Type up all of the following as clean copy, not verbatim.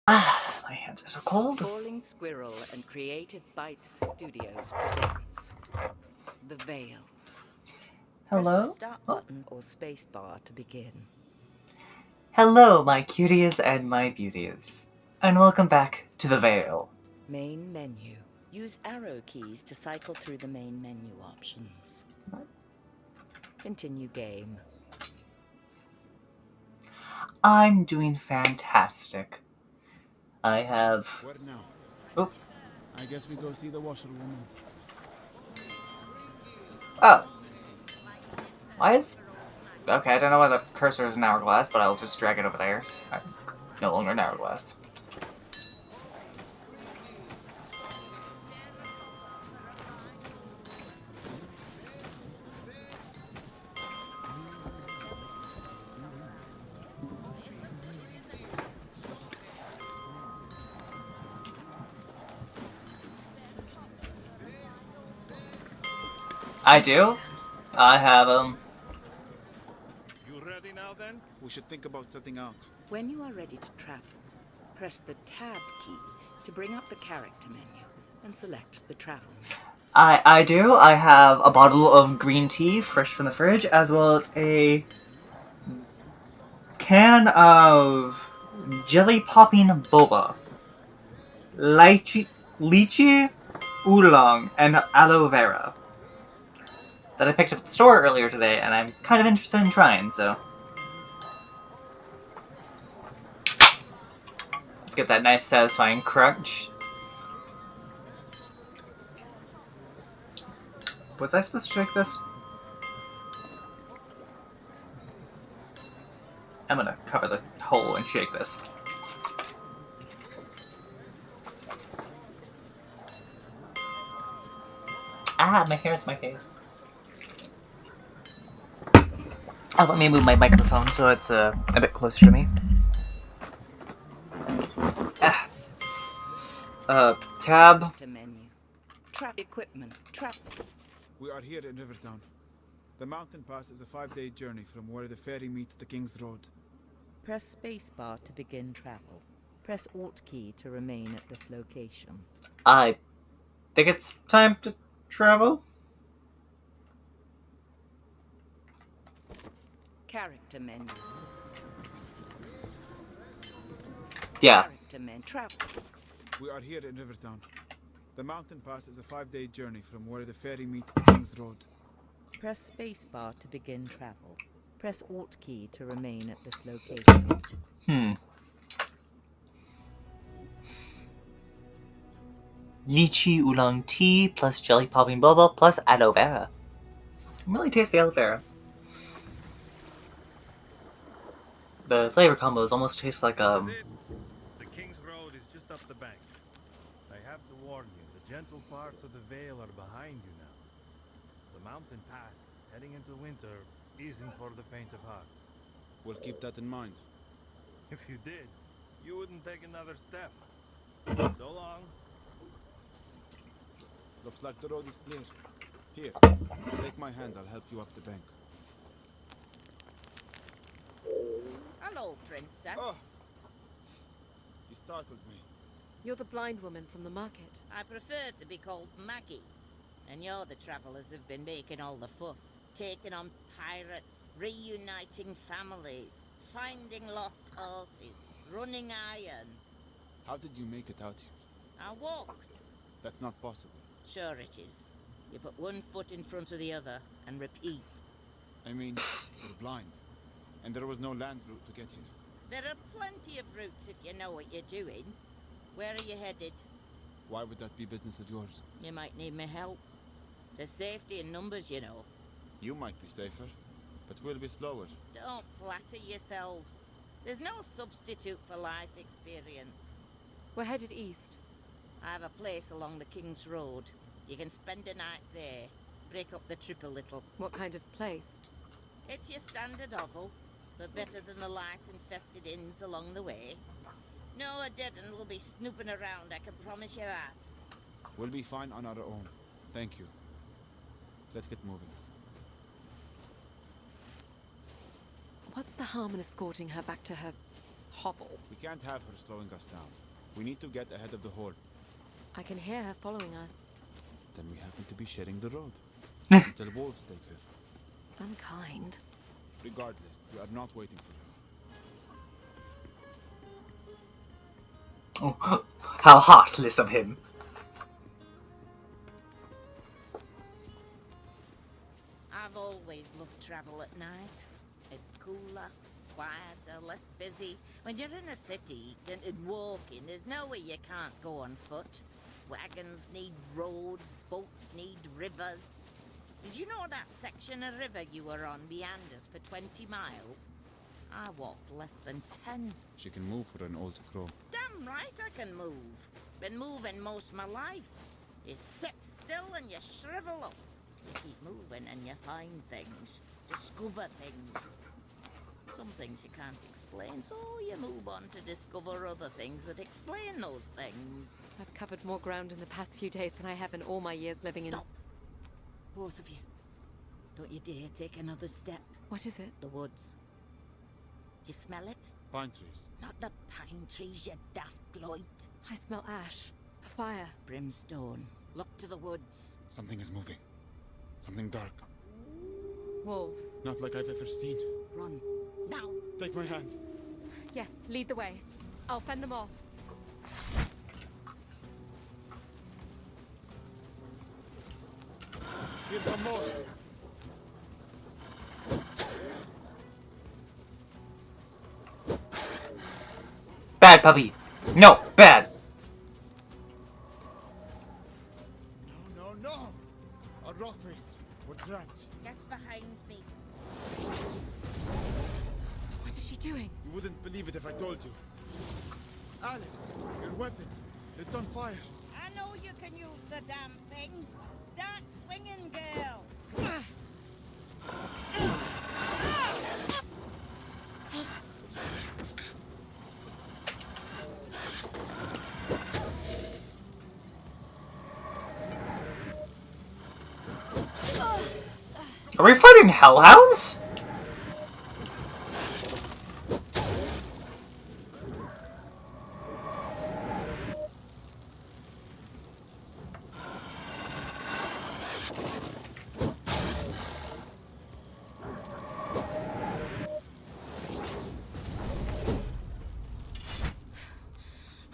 Ah, my hands are so cold. Falling Squirrel and Creative Bites Studios presents The Vale. Press the Hello? start Oh. button or spacebar to begin. Hello, my cuties and my beauties. And welcome back to the Vale. Main menu. Use arrow keys to cycle through the main menu options. Continue game. I'm doing fantastic. I have... What now? Oh. I guess we go see the washerwoman. Oh. Why is... Okay, I don't know why the cursor is an hourglass, but I'll just drag it over there. It's no longer an hourglass. I do? I have, You ready now then? We should think about setting out. When you are ready to travel, press the Tab key to bring up the character menu and select the travel menu. I do. I have a bottle of green tea, fresh from the fridge, as well as a can of jelly popping boba. Lychee, oolong, and aloe vera. That I picked up at the store earlier today, and I'm kind of interested in trying, so. Let's get that nice, satisfying crunch. Was I supposed to shake this? I'm gonna cover the hole and shake this. Ah, my hair's in my face. Oh, let me move my microphone so it's a bit closer to me. Tab. To menu. Trap equipment. Trap. We are here in Rivertown. The mountain pass is a 5-day journey from where the ferry meets the King's Road. Press spacebar to begin travel. Press Alt key to remain at this location. I think it's time to travel. Character menu. Yeah. Character menu. Travel. We are here in Rivertown. The mountain pass is a 5-day journey from where the ferry meets the King's Road. Press spacebar to begin travel. Press Alt key to remain at this location. Lychee oolong tea plus jelly popping boba plus aloe vera. I really taste the aloe vera. The flavor combos almost taste like This is it. The King's Road is just up the bank. I have to warn you, the gentle parts of the Vale are behind you now. The mountain pass, heading into winter, isn't for the faint of heart. We'll keep that in mind. If you did, you wouldn't take another step. So long. Looks like the road is clear. Here, take my hand, I'll help you up the bank. Hello, Princess. Oh! You startled me. You're the blind woman from the market. I prefer to be called Maggie. And you're the travellers who've been making all the fuss. Taking on pirates, reuniting families, finding lost horses, running iron. How did you make it out here? I walked. That's not possible. Sure it is. You put one foot in front of the other and repeat. I mean, you're blind. And there was no land route to get here. There are plenty of routes if you know what you're doing. Where are you headed? Why would that be business of yours? You might need my help. There's safety in numbers, you know. You might be safer, but we'll be slower. Don't flatter yourselves. There's no substitute for life experience. We're headed east. I have a place along the King's Road. You can spend a night there. Break up the trip a little. What kind of place? It's your standard hovel, but better than the lice-infested inns along the way. No, a dead un will be snooping around, I can promise you that. We'll be fine on our own. Thank you. Let's get moving. What's the harm in escorting her back to her hovel. We can't have her slowing us down. We need to get ahead of the horde. I can hear her following us. Then we happen to be sharing the road. Until wolves take her. Unkind. Regardless, we are not waiting for her. Oh, how heartless of him. I've always loved travel at night. It's cooler, quieter, less busy. When you're in a city and walking, there's nowhere you can't go on foot. Wagons need roads, boats need rivers. Did you know that section of river you were on meanders for 20 miles? I walked less than 10. She can move for an old crow. Damn right I can move. Been moving most of my life. You sit still and you shrivel up. You keep moving and you find things, discover things. Some things you can't explain, so you move on to discover other things that explain those things. I've covered more ground in the past few days than I have in all my years living in... Stop. Both of you. Don't you dare take another step. What is it? The woods. You smell it? Pine trees. Not the pine trees, you daft gloit. I smell ash. A fire. Brimstone. Look to the woods. Something is moving. Something dark. Wolves. Not like I've ever seen. Run. Now. Take my hand. Yes, lead the way. I'll fend them off. Here come more. Bad puppy. No, bad. No, no, no! A rock race. We're trapped. Get behind me. What is she doing? You wouldn't believe it if I told you. Alex, your weapon. It's on fire. I know you can use the damn thing. Start swinging, girl. Are we fighting hellhounds?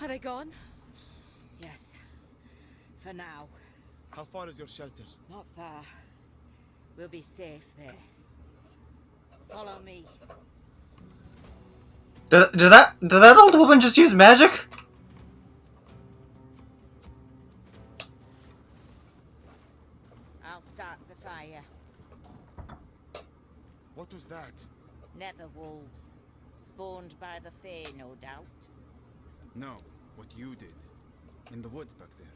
Are they gone? Yes. For now. How far is your shelter? Not far. We'll be safe there. Follow me. Did that old woman just use magic? I'll start the fire. What was that? Nether wolves. Spawned by the Fae, no doubt. No, what you did. In the woods back there.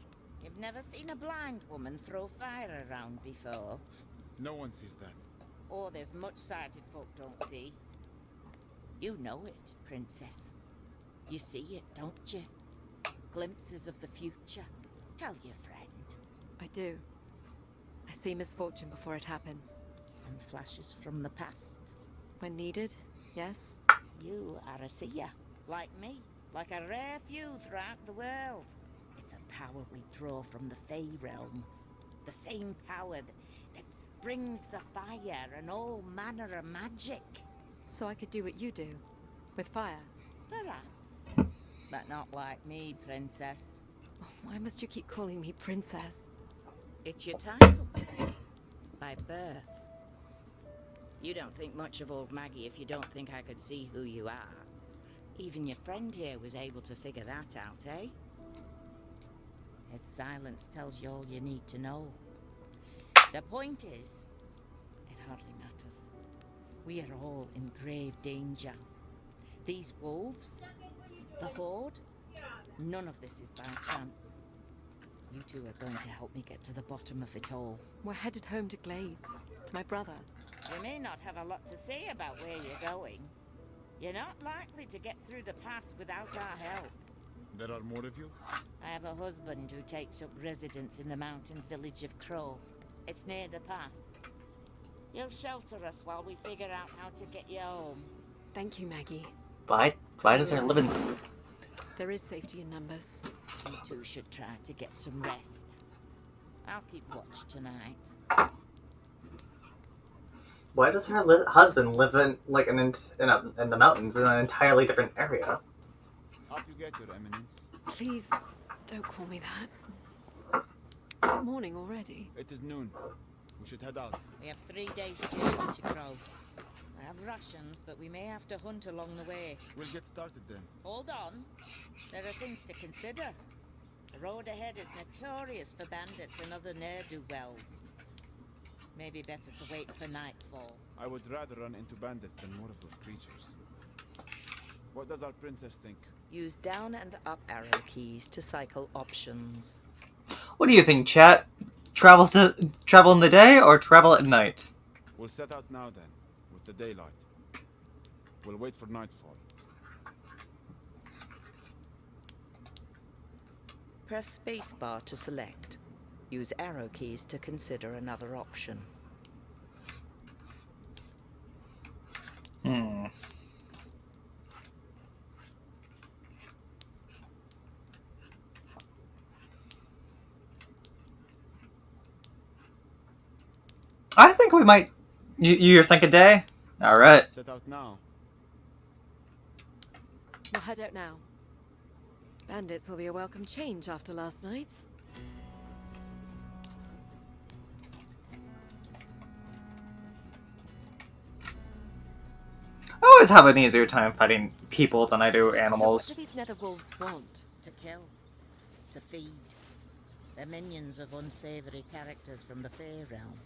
You've never seen a blind woman throw fire around before. No one sees that. Or there's much-sighted folk don't see. You know it, Princess. You see it, don't you? Glimpses of the future. Tell your friend. I do. I see misfortune before it happens. And flashes from the past. When needed, yes. You are a seer, like me. Like a rare few throughout the world. It's a power we draw from the Fae realm. The same power that brings the fire and all manner of magic. So I could do what you do. With fire. Perhaps. But not like me, Princess. Why must you keep calling me princess? It's your title. By birth. You don't think much of old Maggie if you don't think I could see who you are. Even your friend here was able to figure that out, eh? His silence tells you all you need to know. The point is, it hardly matters. We are all in grave danger. These wolves, the Horde, none of this is by chance. You two are going to help me get to the bottom of it all. We're headed home to Glades. To my brother. You may not have a lot to say about where you're going. You're not likely to get through the pass without our help. There are more of you? I have a husband who takes up residence in the mountain village of Crow. It's near the pass. You'll shelter us while we figure out how to get you home. Thank you, Maggie. Bye. Why does there live in... There is safety in numbers. You two should try to get some rest. I'll keep watch tonight. Why does her husband live in, like, in the mountains in an entirely different area? Up you get, your eminence. Please, don't call me that. Is it morning already? It is noon. We should head out. We have 3 days' journey to Crow. I have rations, but we may have to hunt along the way. We'll get started then. Hold on. There are things to consider. The road ahead is notorious for bandits and other ne'er-do-wells. Maybe better to wait for nightfall. I would rather run into bandits than more of those creatures. What does our princess think? Use down and up arrow keys to cycle options. What do you think, chat? Travel in the day or travel at night? We'll set out now then, with the daylight. We'll wait for nightfall. Press spacebar to select. Use arrow keys to consider another option. I think we might... You're thinking day? Alright. Set out now. We'll head out now. Bandits will be a welcome change after last night. I always have an easier time fighting people than I do animals. So what do these nether wolves want? To kill. To feed. They're minions of unsavory characters from the Fae realm.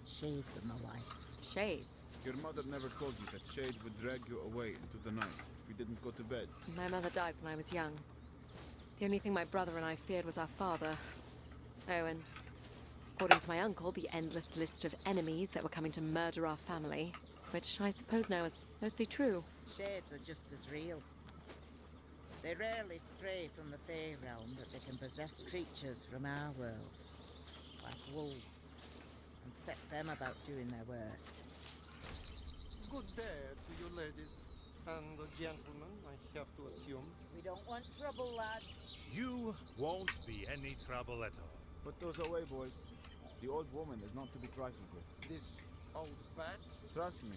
Shades and the like. Shades. Your mother never told you that Shades would drag you away into the night if you didn't go to bed. My mother died when I was young. The only thing my brother and I feared was our father. Oh, and according to my uncle, the endless list of enemies that were coming to murder our family, which I suppose now is mostly true. Shades are just as real. They rarely stray from the Fae realm, but they can possess creatures from our world, like wolves, and set them about doing their work. Good day to you ladies and gentlemen, I have to assume. We don't want trouble, lad. You won't be any trouble at all. Put those away, boys. The old woman is not to be trifled with. This old bat? Trust me,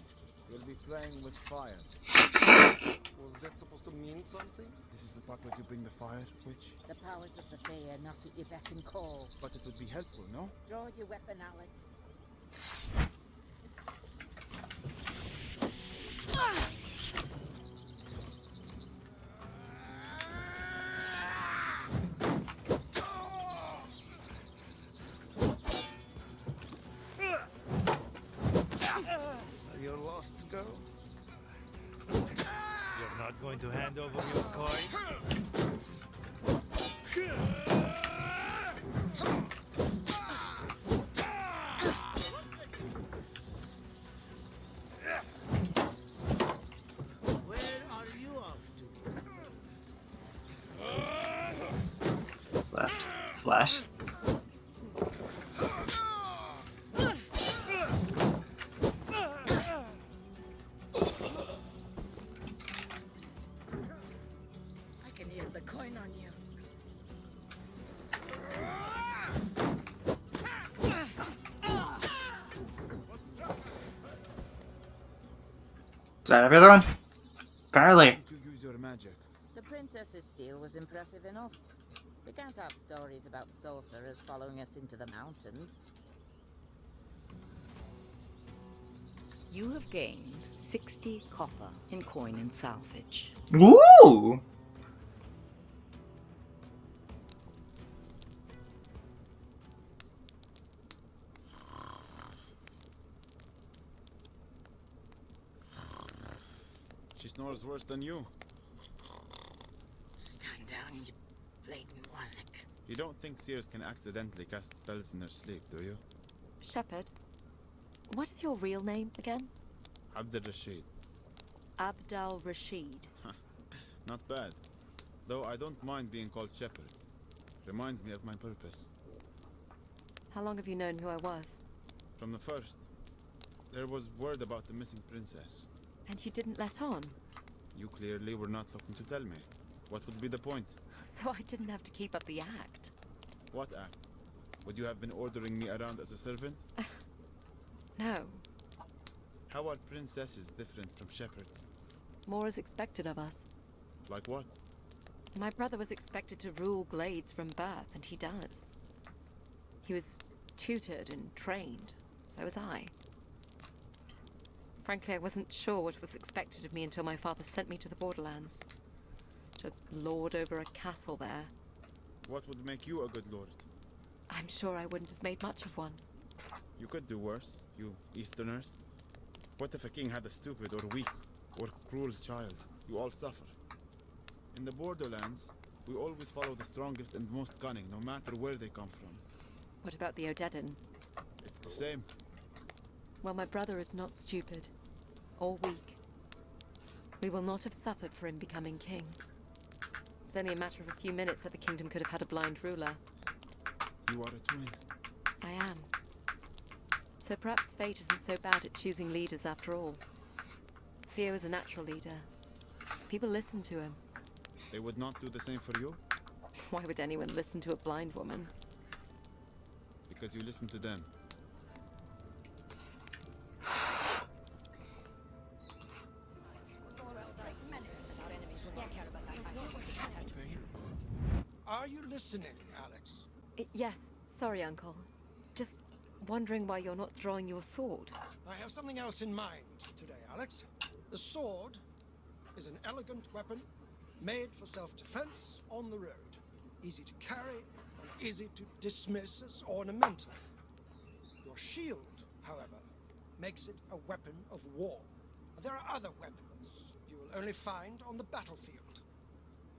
you'll be playing with fire. Was that supposed to mean something? This is the part where you bring the fire, witch. The powers of the Fae are not at your beck and call. But it would be helpful, no? Draw your weapon, Alex. You're lost, girl? You're not going to hand over your coin? Where are you off to? Left. Slash. I can hear the coin on you. Is that everyone? Apparently. You use your magic. The princess's steel was impressive enough. We can't have stories about sorcerers following us into the mountains. You have gained 60 copper in coin and salvage. Ooh! She snores worse than you. Stand down, you blatant wazzock. You don't think seers can accidentally cast spells in their sleep, do you? Shepherd, what is your real name again? Abd al-Rashid. Abdal Rashid. Not bad. Though I don't mind being called Shepherd. Reminds me of my purpose. How long have you known who I was? From the first, there was word about the missing princess. And you didn't let on? You clearly were not looking to tell me. What would be the point? So I didn't have to keep up the act. What act? Would you have been ordering me around as a servant? No, How are princesses different from shepherds? more is expected of us. Like what? My brother was expected to rule Glades from birth, and he does. He was tutored and trained, so was I. Frankly, I wasn't sure what was expected of me until my father sent me to the borderlands. To lord over a castle there. What would make you a good lord? I'm sure I wouldn't have made much of one. You could do worse, you Easterners. What if a king had a stupid or weak or cruel child? You all suffer. In the borderlands, we always follow the strongest and most cunning, no matter where they come from. What about the Odedan? It's the same. Well, my brother is not stupid. Or weak. We will not have suffered for him becoming king. It's only a matter of a few minutes that the kingdom could have had a blind ruler. You are a twin. I am. So perhaps fate isn't so bad at choosing leaders after all. Theo is a natural leader. People listen to him. They would not do the same for you? Why would anyone listen to a blind woman? Because you listen to them. Are you listening, Alex? Yes, sorry, Uncle. Just wondering why you're not drawing your sword. I have something else in mind today, Alex. The sword is an elegant weapon made for self-defense on the road. Easy to carry and easy to dismiss as ornamental. Your shield, however, makes it a weapon of war. There are other weapons you will only find on the battlefield.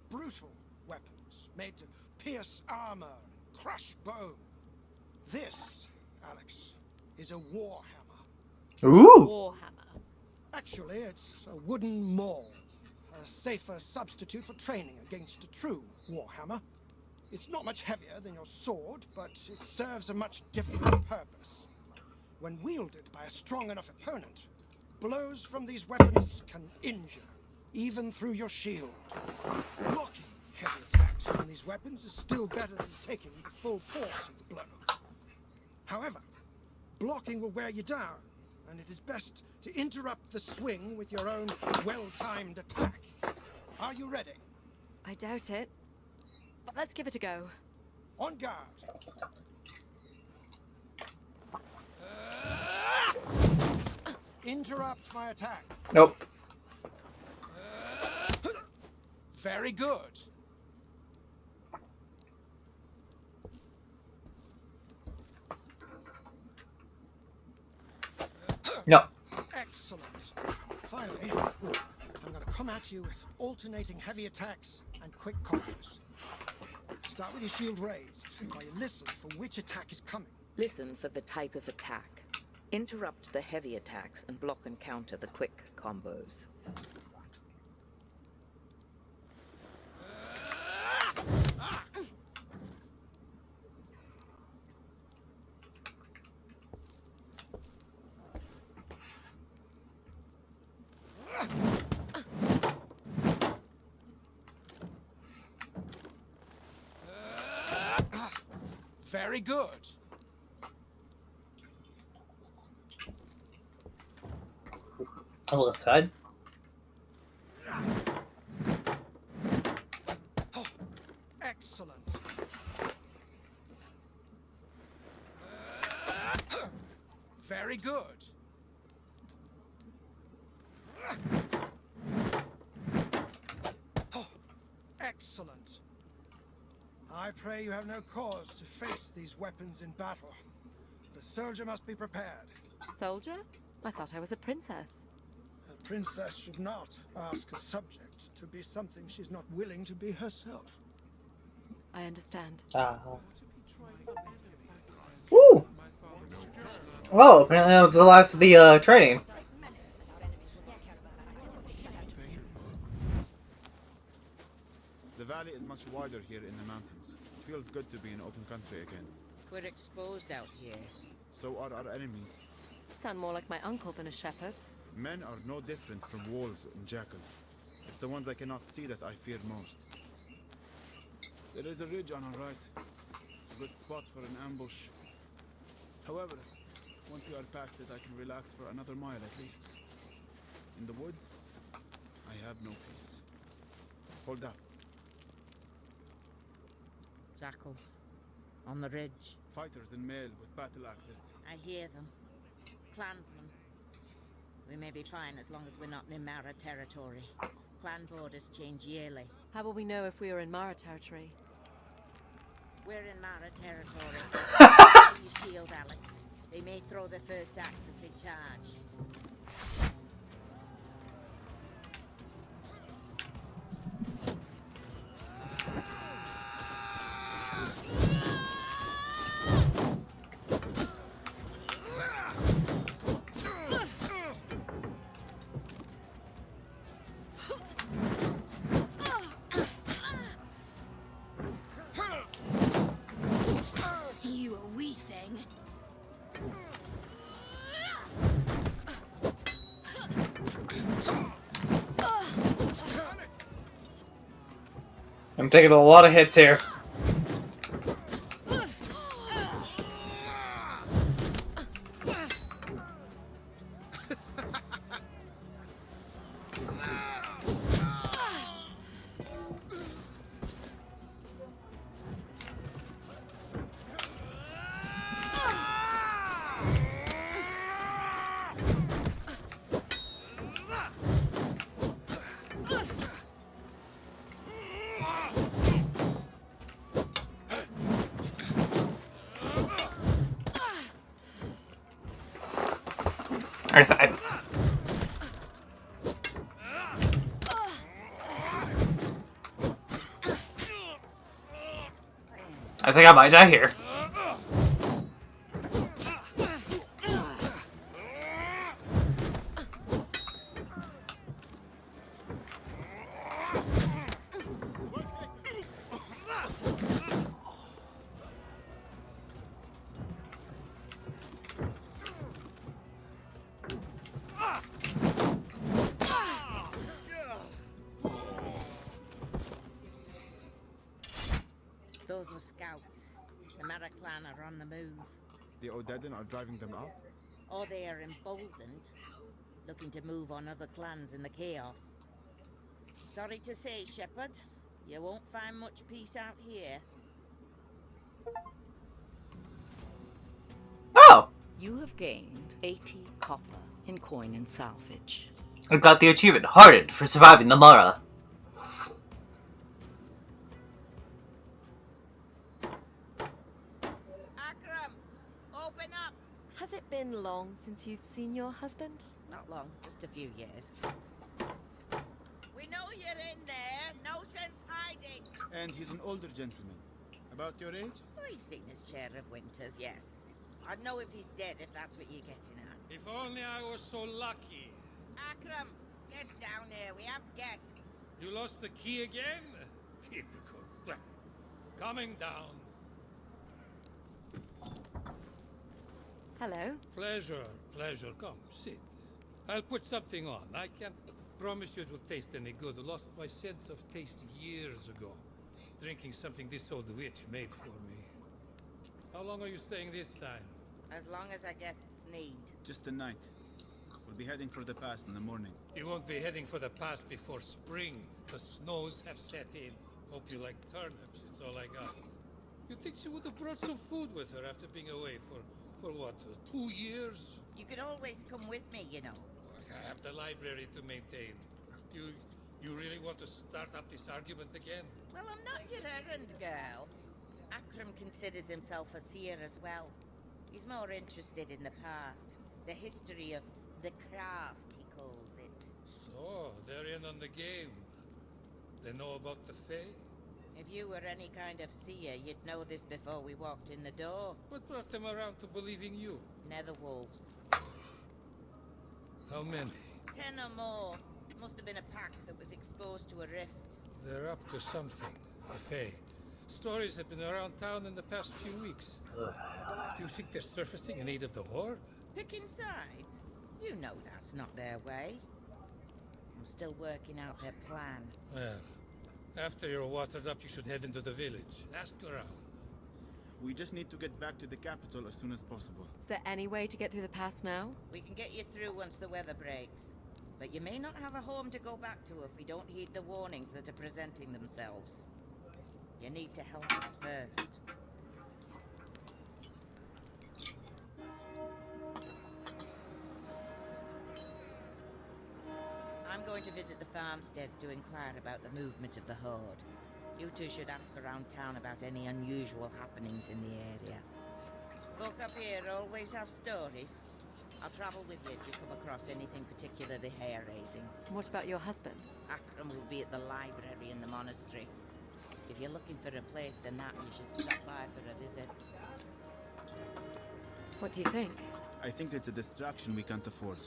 Brutal weapons made to pierce armor and crush bone. This, Alex, is a war hammer. Ooh! Warhammer. Actually, it's a wooden maul, a safer substitute for training against a true warhammer. It's not much heavier than your sword, but it serves a much different purpose. When wielded by a strong enough opponent, blows from these weapons can injure, even through your shield. Blocking heavy attacks from these weapons is still better than taking the full force of the blow. However, blocking will wear you down, and it is best to interrupt the swing with your own well-timed attack. Are you ready? I doubt it. But let's give it a go. On guard. Interrupt my attack. Nope. Very good. No. Excellent. Finally, I'm going to come at you with alternating heavy attacks and quick combos. Start with your shield raised while you listen for which attack is coming. Listen for the type of attack. Interrupt the heavy attacks and block and counter the quick combos. Very good. On the left side. Oh, excellent. Very good. Oh, excellent. I pray you have no cause to face these weapons in battle. The soldier must be prepared. Soldier? I thought I was a princess. A princess should not ask a subject to be something she's not willing to be herself. I understand. Woo! Oh, apparently that was the last of the training. The valley is much wider here in the mountains. It feels good to be in open country again. We're exposed out here. So are our enemies. Sound more like my uncle than a shepherd. Men are no different from wolves and jackals. It's the ones I cannot see that I fear most. There is a ridge on our right. A good spot for an ambush. However, once we are past it, I can relax for another mile at least. In the woods, I have no peace. Hold up. Jackals. On the ridge. Fighters in mail with battle axes. I hear them. Clansmen. We may be fine as long as we're not in Mara territory. Clan borders change yearly. How will we know if we are in Mara territory? We're in Mara territory. Cover your shield, Alex. They may throw the first axe as they charge. You a wee thing. I'm taking a lot of hits here. I think I might die here. Those were scouts. The Mara clan are on the move. The Odedin are driving them out? Or they are emboldened, looking to move on other clans in the chaos. Sorry to say, Shepherd, you won't find much peace out here. Oh! You have gained 80 copper in coin and salvage. I got the achievement, Hardened, for surviving the Mara. Akram, open up! Has it been long since you've seen your husband? Not long, just a few years. We know you're in there. No sense hiding. And he's an older gentleman. About your age? Oh, he's seen his share of winters, yes. I'd know if he's dead, if that's what you're getting at. If only I was so lucky. Akram, get down here. We have guests. You lost the key again? Typical. Well, coming down. Hello. Pleasure, pleasure. Come, sit. I'll put something on. I can't promise you it will taste any good. I lost my sense of taste years ago. Drinking something this old witch made for me. How long are you staying this time? As long as I guests need. Just the night. We'll be heading for the pass in the morning. You won't be heading for the pass before spring. The snows have set in. Hope you like turnips. It's all I got. You think she would have brought some food with her after being away for what, 2 years? You can always come with me, you know. I have the library to maintain. You really want to start up this argument again? Well, I'm not your errand girl. Akram considers himself a seer as well. He's more interested in the past. The history of the craft, he calls it. So, they're in on the game. They know about the Fae? If you were any kind of seer, you'd know this before we walked in the door. What brought them around to believing you? Netherwolves. How many? 10 or more. Must have been a pack that was exposed to a rift. They're up to something. The Fae. Stories have been around town in the past few weeks. Do you think they're surfacing in aid of the Horde? Picking sides? You know that's not their way. I'm still working out their plan. Well, after you're watered up, you should head into the village. Ask around. We just need to get back to the capital as soon as possible. Is there any way to get through the pass now? We can get you through once the weather breaks. But you may not have a home to go back to if we don't heed the warnings that are presenting themselves. You need to help us first. I'm going to visit the farmsteads to inquire about the movement of the horde. You two should ask around town about any unusual happenings in the area. Folk up here always have stories. I'll travel with you if you come across anything particularly hair-raising. What about your husband? Akram will be at the library in the monastery. If you're looking for a place to nap, you should stop by for a visit. What do you think? I think it's a distraction we can't afford.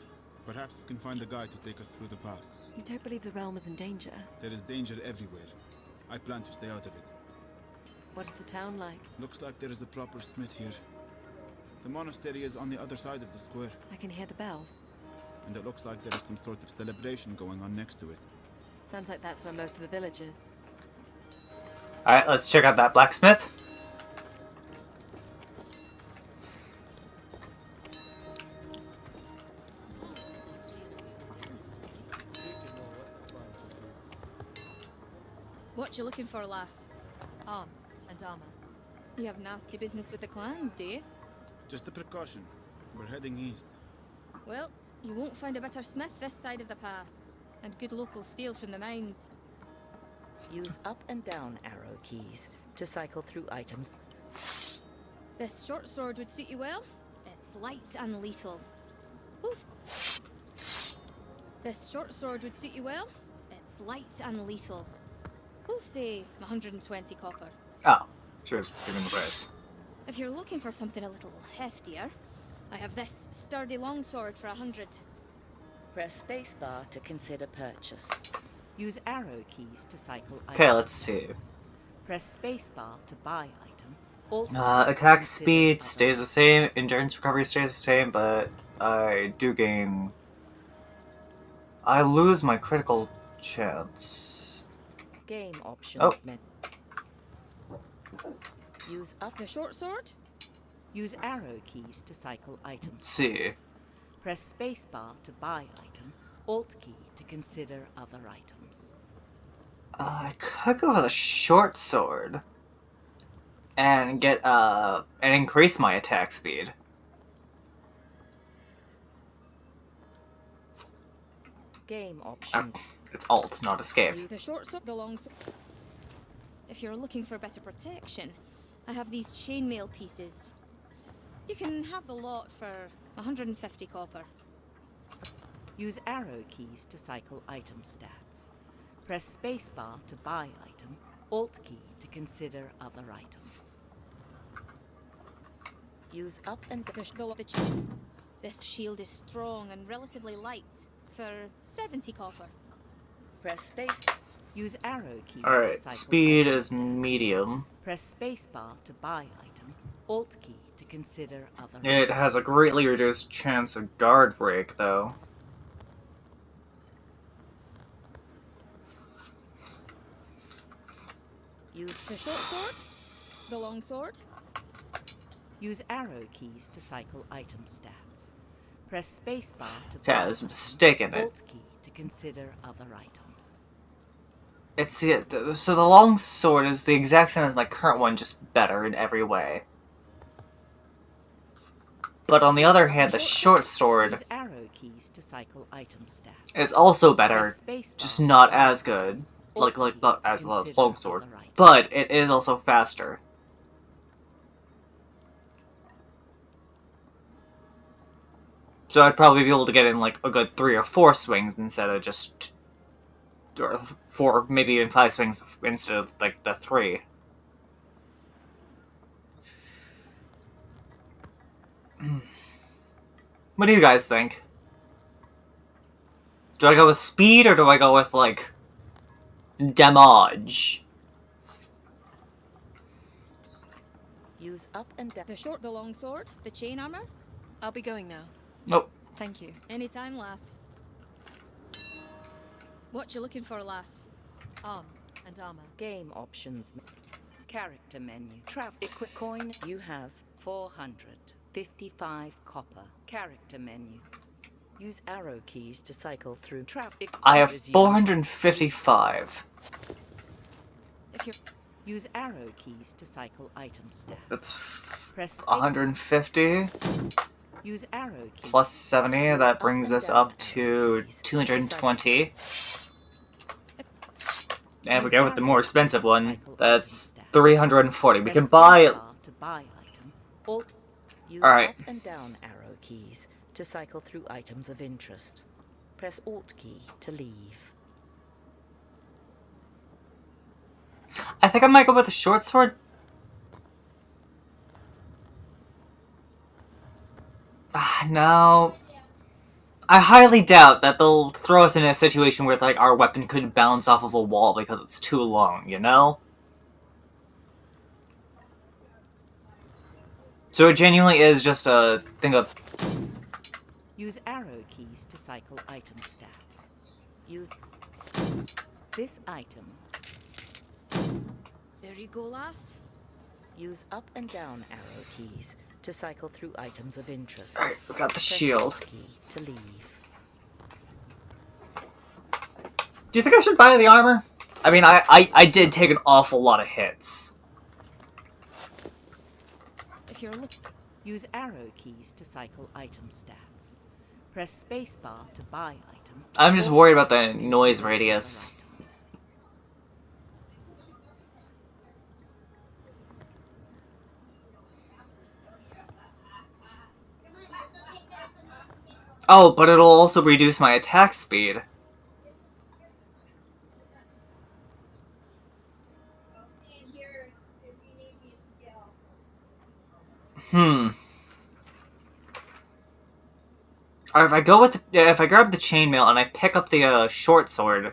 Perhaps we can find a guide to take us through the pass. You don't believe the realm is in danger? There is danger everywhere. I plan to stay out of it. What is the town like? Looks like there is a proper smith here. The monastery is on the other side of the square, I can hear the bells. and it looks like there is some sort of celebration going on next to it. Sounds like that's where most of the village is. Alright, let's check out that blacksmith. What you looking for, lass? Arms and armor. You have nasty business with the clans, do you? Just a precaution. We're heading east. Well, you won't find a better smith this side of the pass. And good local steel from the mines. Use up and down arrow keys to cycle through items. This short sword would suit you well. It's light and lethal. Both. This short sword would suit you well. It's light and lethal. We'll say 120 copper. Oh, she was giving the price. If you're looking for something a little heftier, I have this sturdy longsword for 100. Press spacebar to consider purchase. Use arrow keys to cycle items. Okay, let's see. Press spacebar to buy item. Alt Attack consider speed other stays the same, endurance recovery stays the same, but I do gain... I lose my critical chance. game options. Oh. Use up. The short sword? Use arrow keys to cycle items. Let's see. Press spacebar to buy item. Alt key to consider other items. I could go with a short sword and get and increase my attack speed. Game option. It's alt, not escape. The short sword, the long sword. If you're looking for better protection, I have these chainmail pieces. You can have the lot for 150 copper. Use arrow keys to cycle item stats. Press spacebar to buy item. Alt key to consider other items. Use up and The chain. This shield is strong and relatively light for 70 copper. press space. Use arrow keys to Alright, cycle speed item is stats. medium. Press spacebar to buy item. Alt key to consider other It has a greatly reduced chance of guard break, though. Use The short sword, the long sword. Use arrow keys to cycle item stats. Press spacebar to Yeah, buy I was item. mistaken. Alt key to consider other items. It's so the long sword is the exact same as my current one, just better in every way. But on the other hand, the short sword Use arrow keys to cycle item stats. is also better, Press spacebar just to not buy as item. good, Alt like key not to as a consider long sword. other items. But it is also faster. So I'd probably be able to get in like a good 3 or 4 swings instead of just, or 4, maybe even 5 swings instead of like the 3. What do you guys think? Do I go with speed or do I go with like damage? Use up and down. The short, the long sword, the chain armor. I'll be going now. Nope. Thank you. Anytime, lass. What you looking for, lass? Arms and armor. Game options. Character menu. Equip coin. You have 455 copper. Character menu. Use arrow keys to cycle through I have 455. If you're Use arrow keys to cycle item stats. That's Press 150 Use arrow keys. plus 70. That brings us up to 220. And if we go with the more expensive one, that's 340. We can buy. To buy item. Alt. Use Alright. up and down arrow keys to cycle through items of interest. Press Alt key to leave. I think I might go with the short sword. No. I highly doubt that they'll throw us in a situation where like our weapon could bounce off of a wall because it's too long, you know? So it genuinely is just a thing of... Use arrow keys to cycle item stats. Use this item. there you go, lass. Use up and down arrow keys to cycle through items of interest. Alright, we got the Press shield. Alt key to leave. Do you think I should buy the armor? I mean, I did take an awful lot of hits. If you're looking, Use arrow keys to cycle item stats. Press spacebar to buy item. I'm just worried about the noise radius. Oh, but it'll also reduce my attack speed. Or if I go with if I grab the chainmail and I pick up the short sword,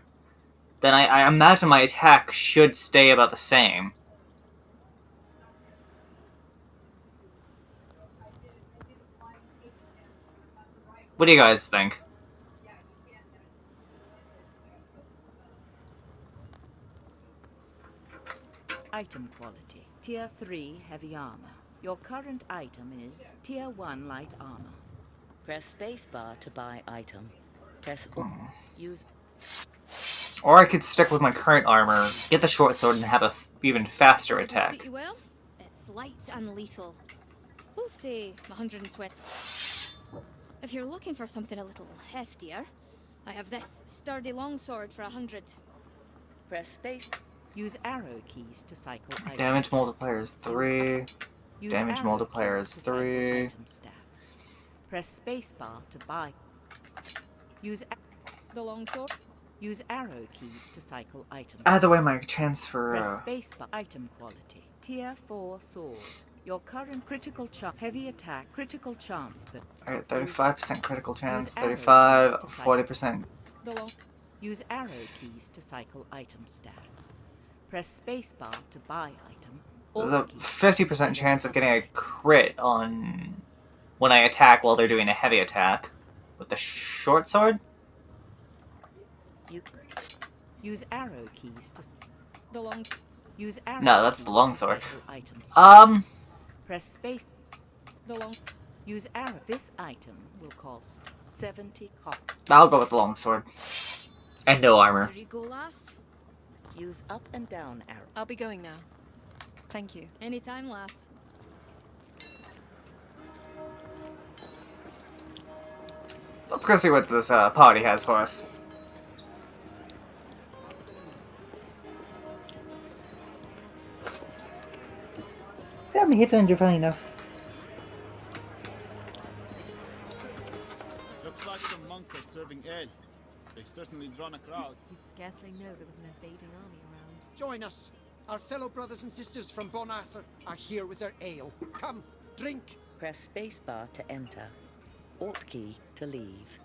then I imagine my attack should stay about the same. What do you guys think? Item quality. Tier 3 heavy armor. Your current item is Tier 1 light armor. Press spacebar to buy item. Press use. Or I could stick with my current armor, get the short sword, and have a even faster it'll attack. suit you well. It's light and lethal. We'll say 120. If you're looking for something a little heftier, I have this sturdy longsword for 100. Press space. Use arrow keys to cycle items. Damage multiplier is 3. Use Damage arrow multiplier keys is to cycle 3. item stats. Press spacebar to buy. Use The longsword. use arrow keys to cycle items. Either way, my transfer. Press spacebar. Item quality. Tier 4 sword. Your current critical chance. Heavy attack. Critical chance, but Alright, 35% critical chance, Use arrow 35, keys to cycle. 40%. The long. use arrow keys to cycle item stats. Press spacebar to buy item. There's a Alt key. 50% chance of getting a crit on when I attack while they're doing a heavy attack. With the short sword? Use arrow keys to The long. use arrow. No, that's the keys longsword. to cycle item stats. Press space. The long. Use arrow. This item will cost 70 copper. I'll go with the longsword. And no armor. There you go, lass. Use up and down arrow. I'll be going now. Thank you. Anytime, lass. Let's go see what this party has for us. Yeah, my headphones are fine enough. Looks like some monks are serving ale. They've certainly drawn a crowd. You'd scarcely know there was an invading army around. Join us. Our fellow brothers and sisters from Bon Arthur are here with their ale. Come, drink. Press spacebar to enter. Alt key to leave.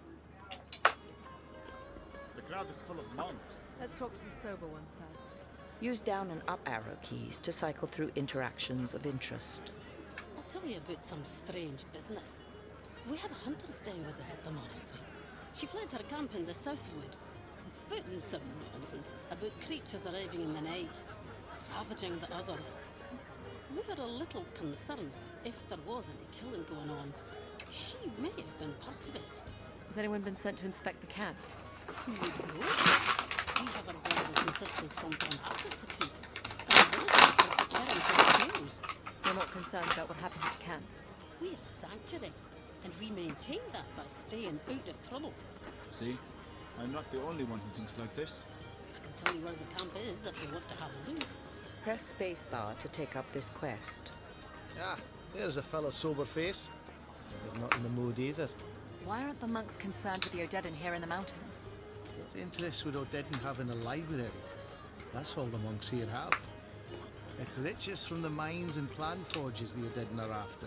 The crowd is full of monks. Let's talk to the sober ones first. Use down and up arrow keys to cycle through interactions of interest. I'll tell you about some strange business. We have a hunter staying with us at the monastery. She fled her camp in the Southwood. spouting some nonsense about creatures arriving in the night, savaging the others. We were a little concerned if there was any killing going on. She may have been part of it. Has anyone been sent to inspect the camp? Who would go? We have our brothers and sisters from Tonhacker to treat, and the villagers are preparing for the funerals. You're not concerned about what happened at the camp? We're a sanctuary, and we maintain that by staying out of trouble. See? I'm not the only one who thinks like this. I can tell you where the camp is if you want to have a look. Press spacebar to take up this quest. Ah, there's a fellow sober face. He's not in the mood either. Why aren't the monks concerned with the Odedin here in the mountains? What interest would Odedin have in a library? That's all the monks here have. It's riches from the mines and clan forges the Odedin are after.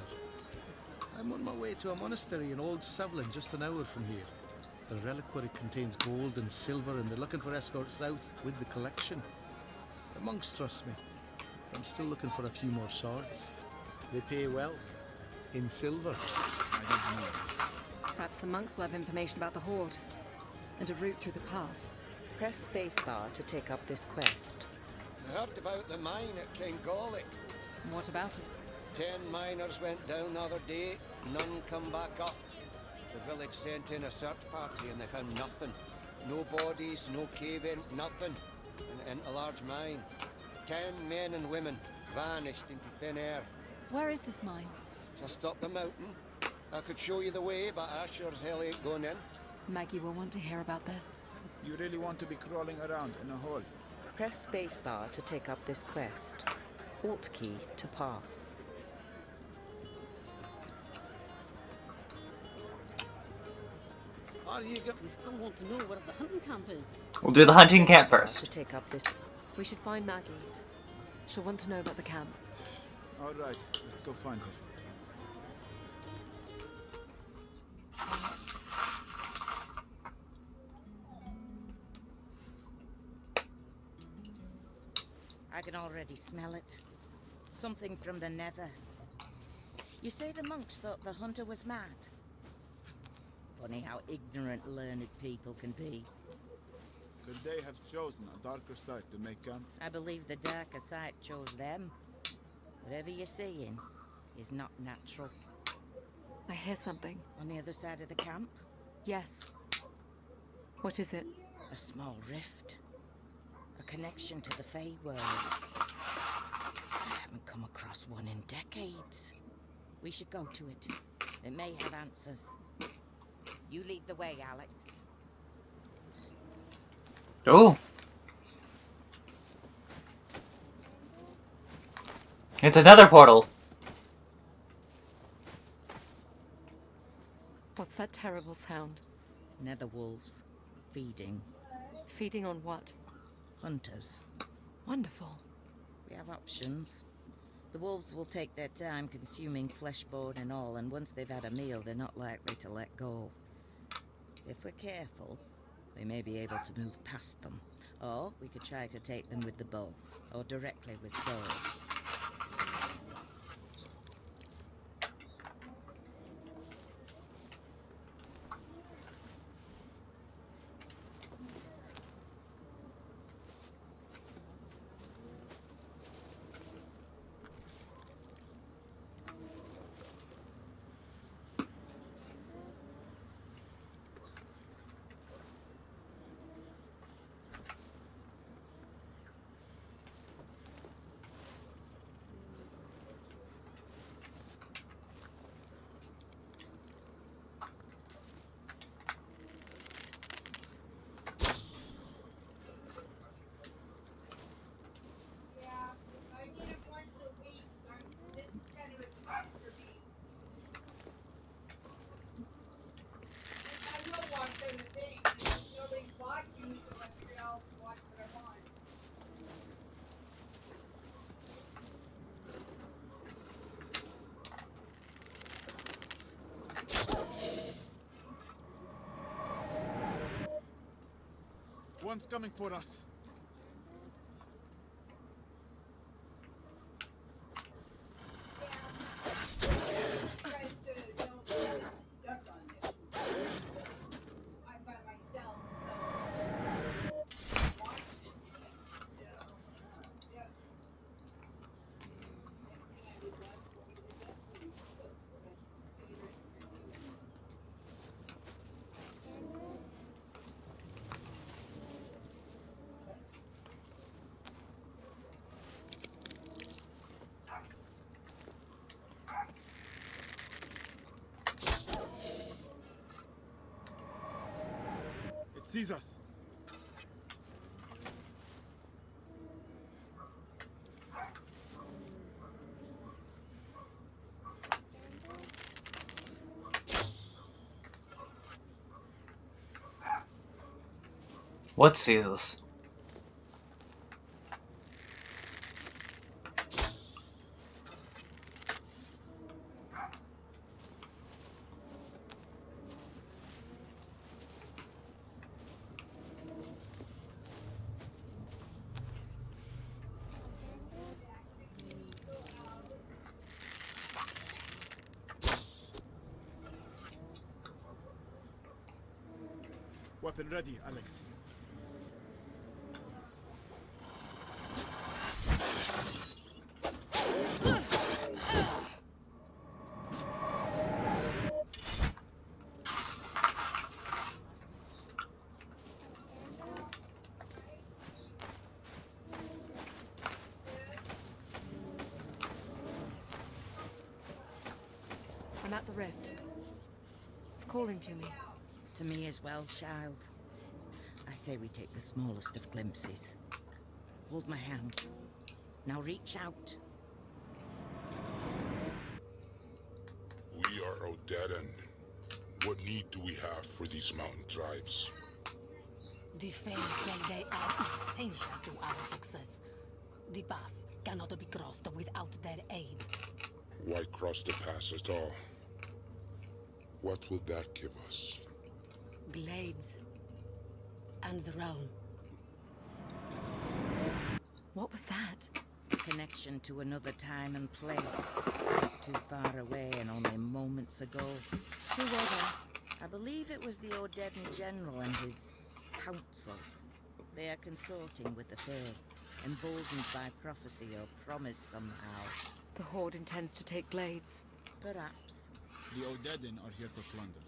I'm on my way to a monastery in Old Sevlin, just an hour from here. The reliquary contains gold and silver, and they're looking for escorts south with the collection. The monks trust me. I'm still looking for a few more swords. They pay well. In silver. I don't know. Perhaps the monks will have information about the Horde. And a route through the pass. Press spacebar to take up this quest. I heard about the mine at Kingolic. What about it? 10 miners went down the other day, none come back up. The village sent in a search party and they found nothing. No bodies, no cave-in, nothing. And a large mine. 10 men and women vanished into thin air. Where is this mine? Just up the mountain. I could show you the way, but I sure as hell ain't going in. Maggie will want to hear about this. You really want to be crawling around in a hole? Press spacebar to take up this quest. Alt key to pass. We still want to know where the hunting camp is. We'll do the hunting camp To first. take up this. We should find Maggie. She'll want to know about the camp. All right, let's go find her. I can already smell it. Something from the nether. You say the monks thought the hunter was mad? Funny how ignorant learned people can be. Could they have chosen a darker side to make camp? I believe the darker side chose them. Whatever you're seeing is not natural. I hear something. On the other side of the camp, Yes. What is it? a small rift. A connection to the Fey world. I haven't come across one in decades. We should go to it. It may have answers. You lead the way, Alex. Oh. It's another portal. What's that terrible sound? Nether wolves. Feeding. Feeding on what? Hunters. Wonderful. We have options. The wolves will take their time consuming flesh, bone and all, and once they've had a meal, they're not likely to let go. If we're careful, we may be able to move past them. Or we could try to take them with the bow, or directly with swords. One's coming for us. Seize us! What sees us? Weapon ready, Alex. I'm at the rift. It's calling to me. To me as well, child. I say we take the smallest of glimpses. Hold my hand. Now reach out. We are Odedan. What need do we have for these mountain tribes? The Fae say they are essential to our success. The pass cannot be crossed without their aid. Why cross the pass at all? What will that give us? Glades. And the realm. What was that? Connection to another time and place. Too far away and only moments ago. Who were they? I believe it was the Odedan General and his council. They are consorting with the Fae, emboldened by prophecy or promise somehow. The Horde intends to take Glades. Perhaps. The Odedan are here to plunder.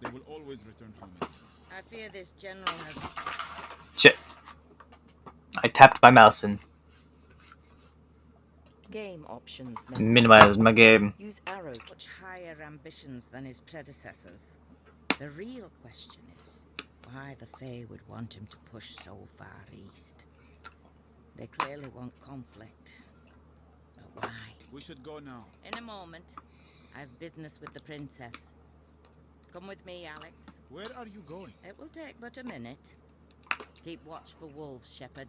They will always return home empty. I fear this general has... Shit. I tapped my mouse and game options. minimized my game. Use arrow. Much higher ambitions than his predecessors. The real question is why the Fae would want him to push so far east. They clearly want conflict. But why? We should go now. In a moment. I've business with the princess. Come with me, Alex. Where are you going? It will take but a minute. Keep watch for wolves, Shepherd.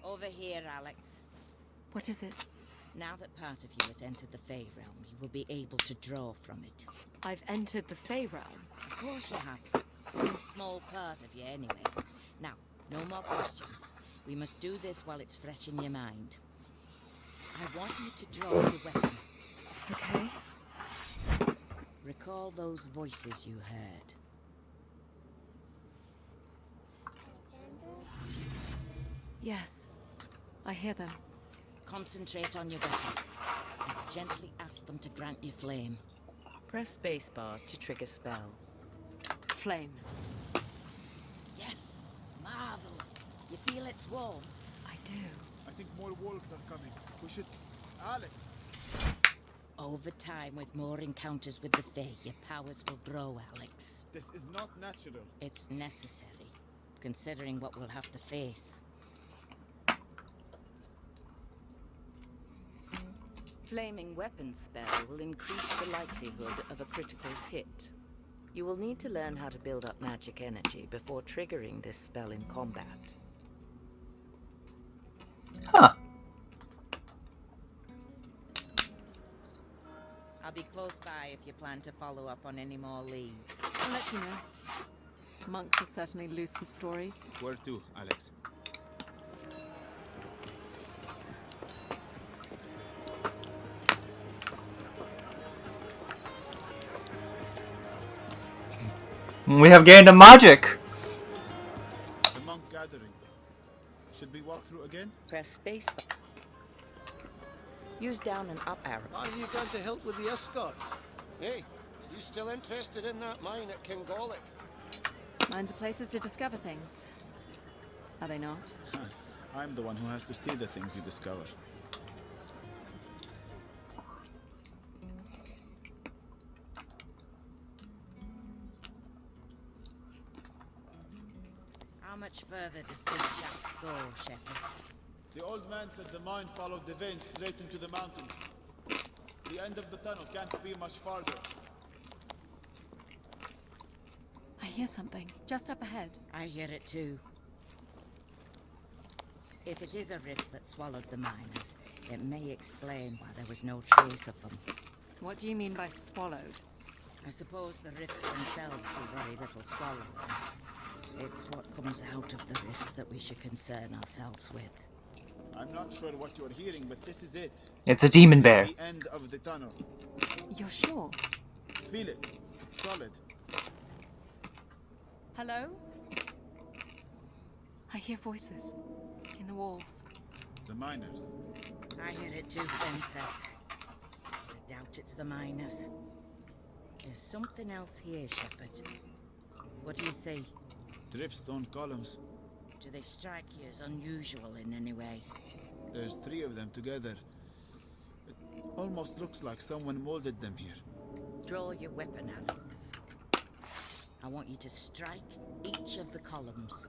Over here, Alex. What is it? Now that part of you has entered the Fae realm, you will be able to draw from it. I've entered the Fae realm. Of course you have. Some small part of you, anyway. Now, no more questions. We must do this while it's fresh in your mind. I want you to draw your weapon. Okay. Recall those voices you heard. Yes. I hear them. Concentrate on your weapon. And gently ask them to grant you flame. Press spacebar to trigger spell. Flame. Yes! Marvelous! You feel it's warm? I do. I think more wolves are coming. We should... Alex! Over time, with more encounters with the Fae, your powers will grow, Alex. This is not natural. It's necessary, considering what we'll have to face. Flaming weapon spell will increase the likelihood of a critical hit. You will need to learn how to build up magic energy before triggering this spell in combat. Huh. I'll be close by if you plan to follow up on any more leads. I'll let you know. Monks are certainly loose with stories. Where to, Alex? We have gained a magic. The monk gathering. Should we walk through again? Press space. Use down and up arrow. Are you going to help with the escort? Hey, you still interested in that mine at Kingolic? Mines are places to discover things. Are they not? I'm the one who has to see the things you discover. How much further does this shaft go, Shepherd? The old man said the mine followed the vein straight into the mountain. The end of the tunnel can't be much farther. I hear something just up ahead. I hear it too. If it is a rift that swallowed the miners, it may explain why there was no trace of them. What do you mean by swallowed? I suppose the rifts themselves do very little swallowing. It's what comes out of the rifts that we should concern ourselves with. I'm not sure what you're hearing, but this is it. It's a demon This bear. is the end of the tunnel. You're sure? Feel it. It's solid. Hello? I hear voices in the walls. The miners. I hear it too, Princess. I doubt it's the miners. There's something else here, Shepherd. What do you see? Dripstone columns. Do they strike you as unusual in any way? There's 3 of them together. It almost looks like someone molded them here. Draw your weapon, Alex. I want you to strike each of the columns.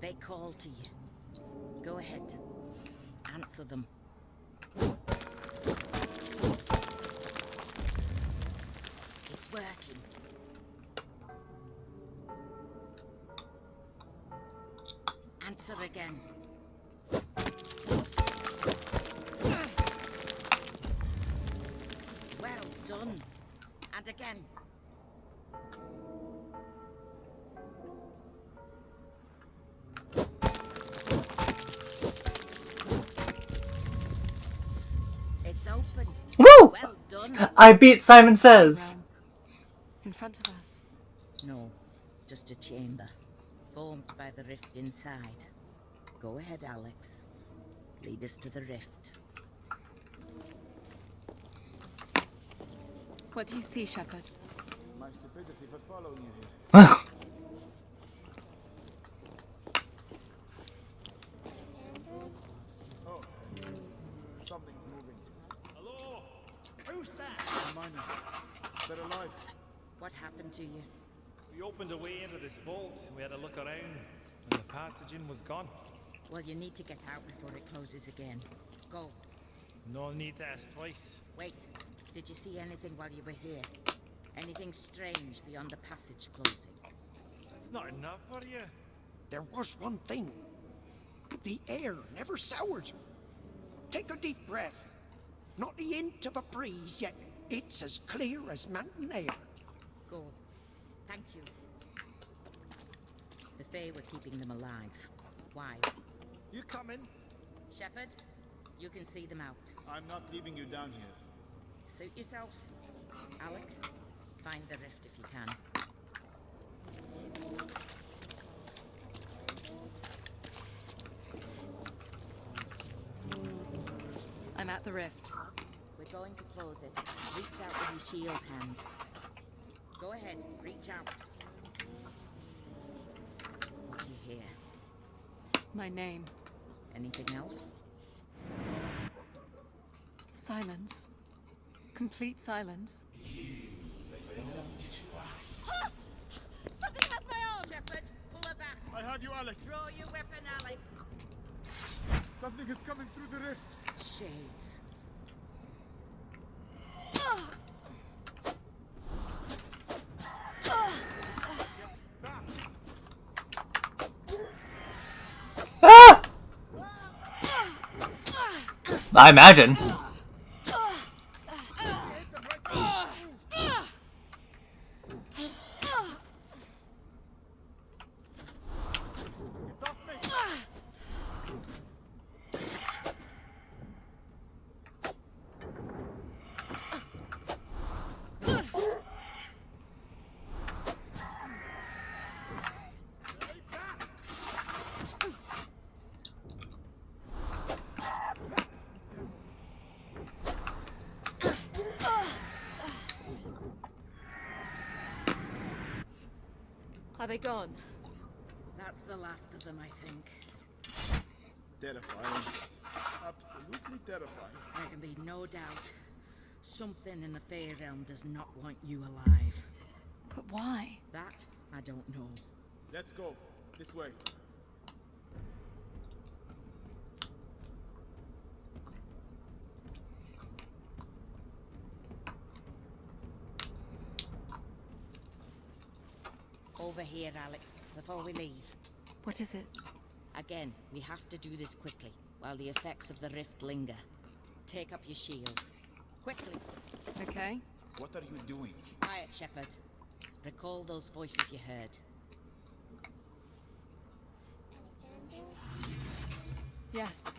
They call to you. Go ahead. Answer them. It's working. Answer again. Well done. And again. It's open. Woo! Well done. I beat Simon Says. In front of us. No, just a chamber, formed by the rift inside. Go ahead, Alex. Lead us to the rift. What do you see, Shepherd? My stupidity for following you here. Oh, something's moving. Hello? Who's that? The miners. They're alive. What happened to you? We opened a way into this vault. We had a look around, and the passage in was gone. Well, you need to get out before it closes again. Go. No need to ask twice. Wait. Did you see anything while you were here? Anything strange beyond the passage closing? That's not enough for you. There was one thing. The air never soured. Take a deep breath. Not the hint of a breeze, yet it's as clear as mountain air. Go. Thank you. The Fae were keeping them alive. Why? You coming? Shepherd, you can see them out. I'm not leaving you down here. Suit yourself. Alex, find the rift if you can. I'm at the rift. We're going to close it. Reach out with your shield hand. Go ahead, reach out. What do you hear? My name. Anything else? Silence. Complete silence. Something has my arm! Shepherd, pull her back. I have you, Alex. Draw your weapon, Alex. Something is coming through the rift. Shades. Ah! I imagine. Are they gone? That's the last of them, I think. Terrifying. Absolutely terrifying. There can be no doubt. Something in the Fae realm does not want you alive. But why? That, I don't know. Let's go. This way. Over here, Alex, before we leave. What is it? Again, we have to do this quickly, while the effects of the rift linger. Take up your shield. Quickly. Okay. What are you doing? Quiet, Shepherd. Recall those voices you heard. Yes.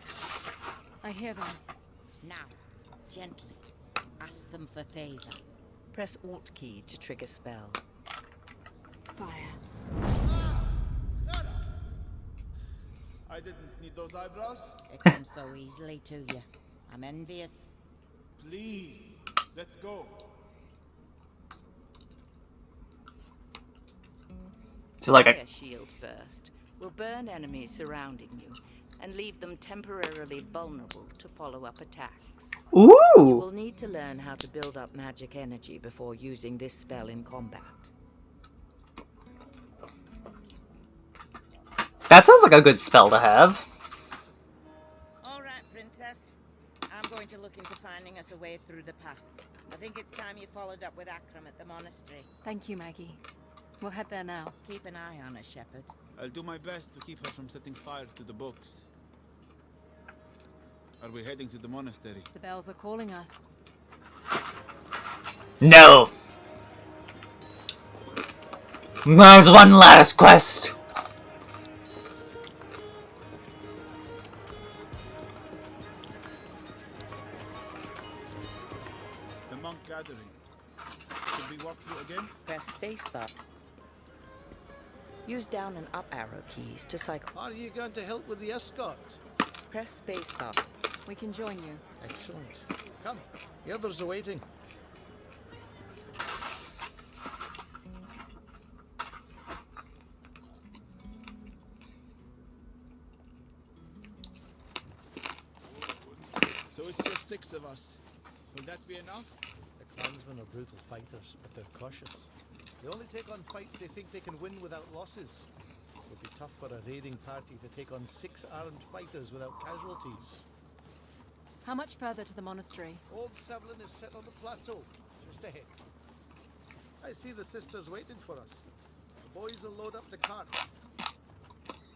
I hear them. Now, gently, ask them for favor. Press Alt key to trigger spell. Fire. I didn't need those eyebrows. It comes so easily to you. I'm envious. Please, let's go. So like a Fire shield burst will burn enemies surrounding you and leave them temporarily vulnerable to follow-up attacks. You ooh, will need to learn how to build up magic energy before using this spell in combat. that sounds like a good spell to have. All right, Princess. I'm going to look into finding us a way through the pass. I think it's time you followed up with Akram at the monastery. Thank you, Maggie. We'll head there now. Keep an eye on her, Shepherd. I'll do my best to keep her from setting fire to the books. Are we heading to the monastery? The bells are calling us. No. There's one last quest. The monk gathering. Should we walk through again? Press spacebar. Use down and up arrow keys to cycle. Are you going to help with the escort? Press spacebar. We can join you. Excellent. Come, the others are waiting. So it's just 6 of us. Will that be enough? The clansmen are brutal fighters, but they're cautious. They only take on fights they think they can win without losses. It would be tough for a raiding party to take on 6 armed fighters without casualties. How much further to the monastery? Old Sevlin is set on the plateau, just ahead. I see the sisters waiting for us. The boys will load up the cart.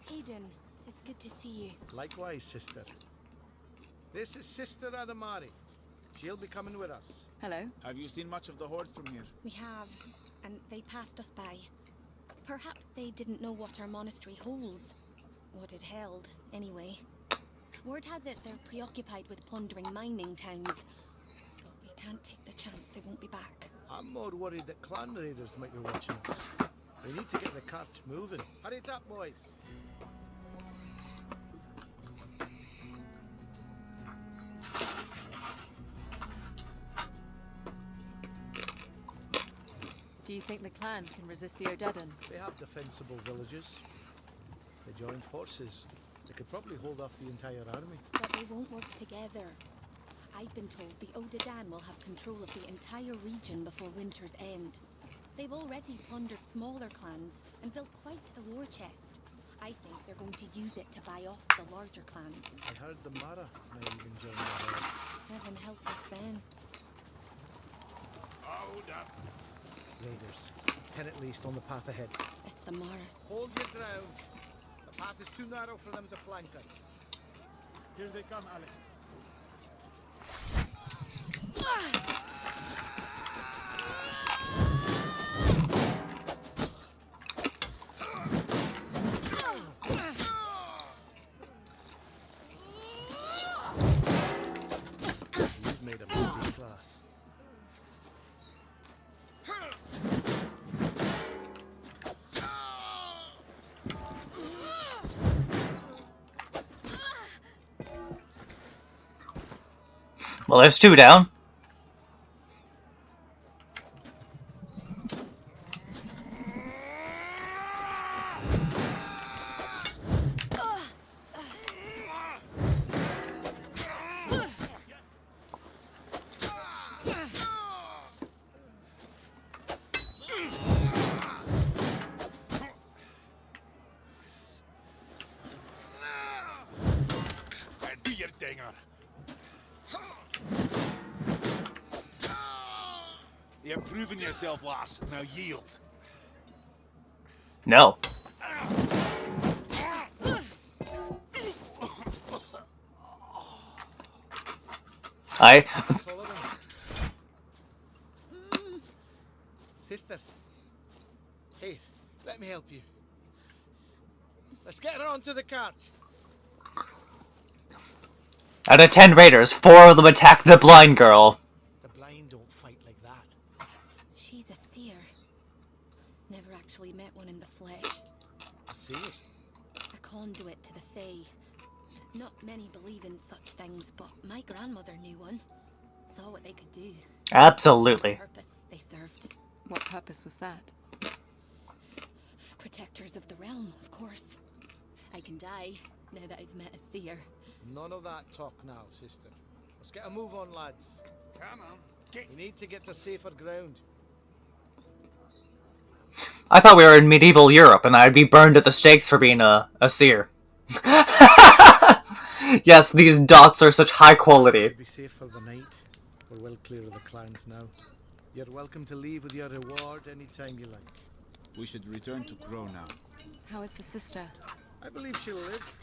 Aiden, it's good to see you. Likewise, sister. This is Sister Adamari. She'll be coming with us. Hello. Have you seen much of the horde from here? We have, and they passed us by. Perhaps they didn't know what our monastery holds. What it held, anyway. Word has it they're preoccupied with plundering mining towns. But we can't take the chance they won't be back. I'm more worried that clan raiders might be watching us. We need to get the cart moving. Hurry it up, boys. Do you think the clans can resist the Odedan? They have defensible villages. They joined forces. They could probably hold off the entire army. But they won't work together. I've been told the Odedan will have control of the entire region before winter's end. They've already plundered smaller clans and built quite a war chest. I think they're going to use it to buy off the larger clans. I heard the Mara may even join the horde. Heaven help us then. Hold up. Raiders. 10 at least on the path ahead. It's the Mara. Hold your ground. The path is too narrow for them to flank us. Here they come, Alex. You've made a master's class. Well, there's 2 down. Stinger. You're proving yourself, lass. Now yield. No. I. Sullivan. Sister. Here, let me help you. Let's get her onto the cart. Out of 10 raiders, 4 of them attack the blind girl. The blind don't fight like that. She's a seer. Never actually met one in the flesh. A seer? A conduit to the Fae. Not many believe in such things, but my grandmother knew one. Saw what they could do. Absolutely. The purpose they served. What purpose was that? Protectors of the realm, of course. I can die now that I've met a seer. None of that talk now, sister. Let's get a move on, lads. Come on. Get. We need to get to safer ground. I thought we were in medieval Europe and I'd be burned at the stakes for being a seer. Yes, these dots are such high quality. Be safe for the night. We're well clear of the clans now. You're welcome to leave with your reward anytime you like. We should return to Crow now. How is the sister? I believe she'll live.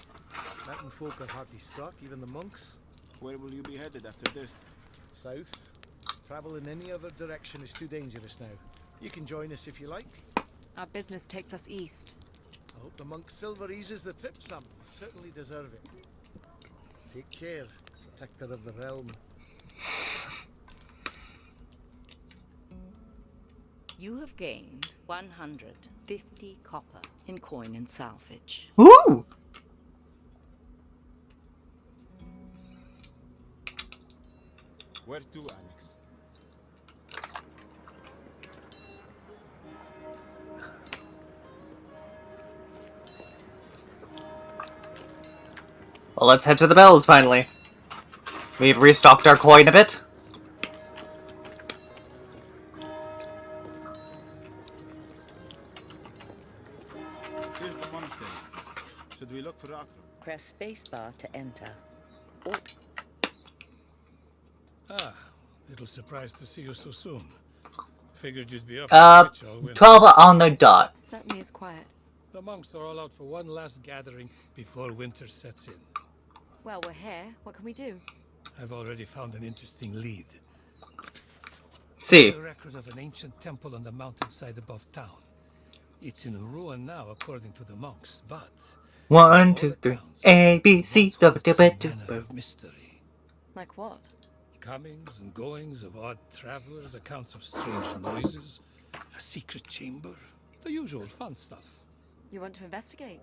Mountain folk are hearty stock, even the monks. Where will you be headed after this? South. Travel in any other direction is too dangerous now. You can join us if you like. Our business takes us east. I hope the monk's silver eases the trip some. You certainly deserve it. Take care, protector of the realm. You have gained 150 copper in coin and salvage. Woo! Where to, Alex? Well, let's head to the bells, finally. We've restocked our coin a bit. Here's the monastery. Should we look for Akram? Press spacebar to enter. Alt. Ah, little surprised to see you so soon. Figured you'd be up on the witch all winter. 12 on the dot. Certainly is quiet. The monks are all out for one last gathering before winter sets in. Well, we're here. What can we do? I've already found an interesting lead. See. The record of an ancient temple on the mountainside above town. It's in ruin now, according to the monks, but 1, 2, 3, A, B, C, W, W, W. mystery. Like what? Comings and goings of odd travelers, accounts of strange noises, a secret chamber, the usual fun stuff. You want to investigate?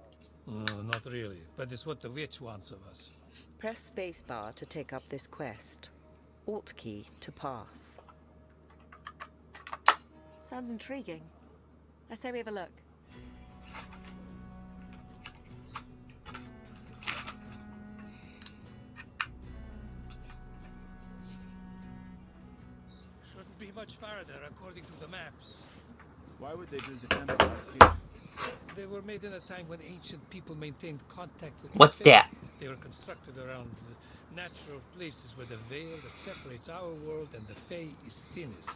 Not really, but it's what the witch wants of us. Press spacebar to take up this quest. Alt key to pass. Sounds intriguing. I say we have a look. Shouldn't be much farther, according to the maps. Why would they build the temple out here? They were made in a time when ancient people maintained contact with What's the fae. that? They were constructed around the natural places where the veil that separates our world and the Fae is thinnest.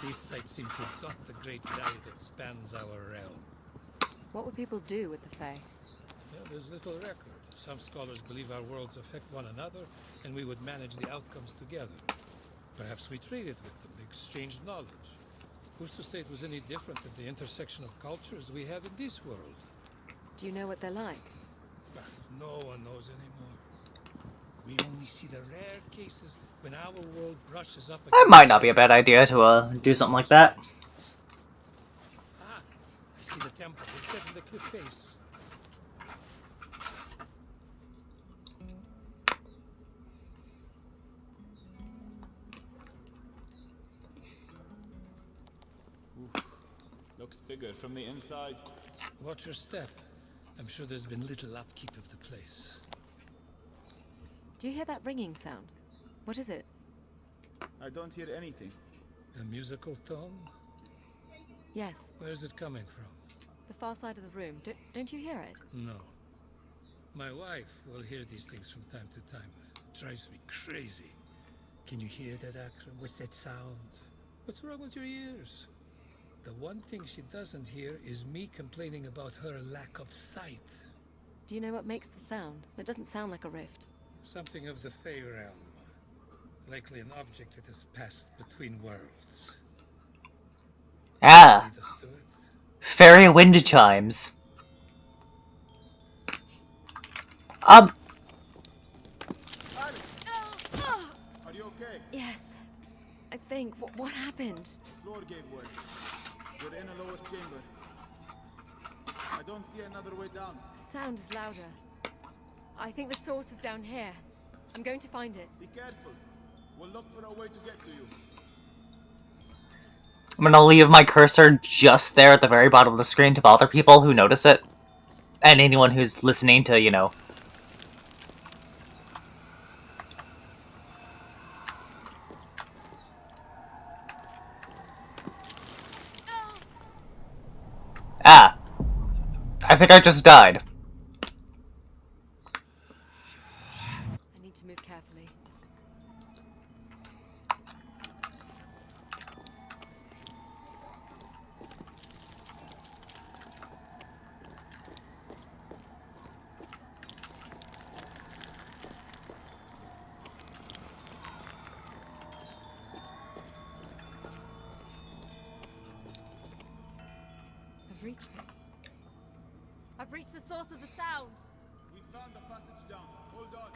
These sites seem to dot the great valley that spans our realm. What would people do with the Fae? Well, there's little record. Some scholars believe our worlds affect one another, and we would manage the outcomes together. Perhaps we traded with them, exchanged knowledge. Who's to say it was any different at the intersection of cultures we have in this world? Do you know what they're like? No one knows anymore. We only see the rare cases when our world brushes up. It might not be a bad idea to do something like that. Ah, I see the temple. It's set in the cliff face. Looks bigger from the inside. Watch your step. I'm sure there's been little upkeep of the place. Do you hear that ringing sound? What is it? I don't hear anything. A musical tone? Yes, Where is it coming from? the far side of the room. Don't you hear it? No. My wife will hear these things from time to time. Drives me crazy. Can you hear that, Akram? What's that sound? What's wrong with your ears? The one thing she doesn't hear is me complaining about her lack of sight. Do you know what makes the sound? It doesn't sound like a rift. Something of the Fey realm. Likely an object that has passed between worlds. Ah, Lead us to it. fairy wind chimes. Are you okay? Yes. I think. What happened? The floor gave way. We're in a lower chamber. I don't see another way down. The sound is louder. I think the source is down here. I'm going to find it. Be careful. We'll look for a way to get to you. I'm gonna leave my cursor just there at the very bottom of the screen to bother people who notice it. And anyone who's listening to, you know. Ah. I think I just died. I need to move carefully. I've reached it. I've reached the source of the sound. We found the passage down. Hold on.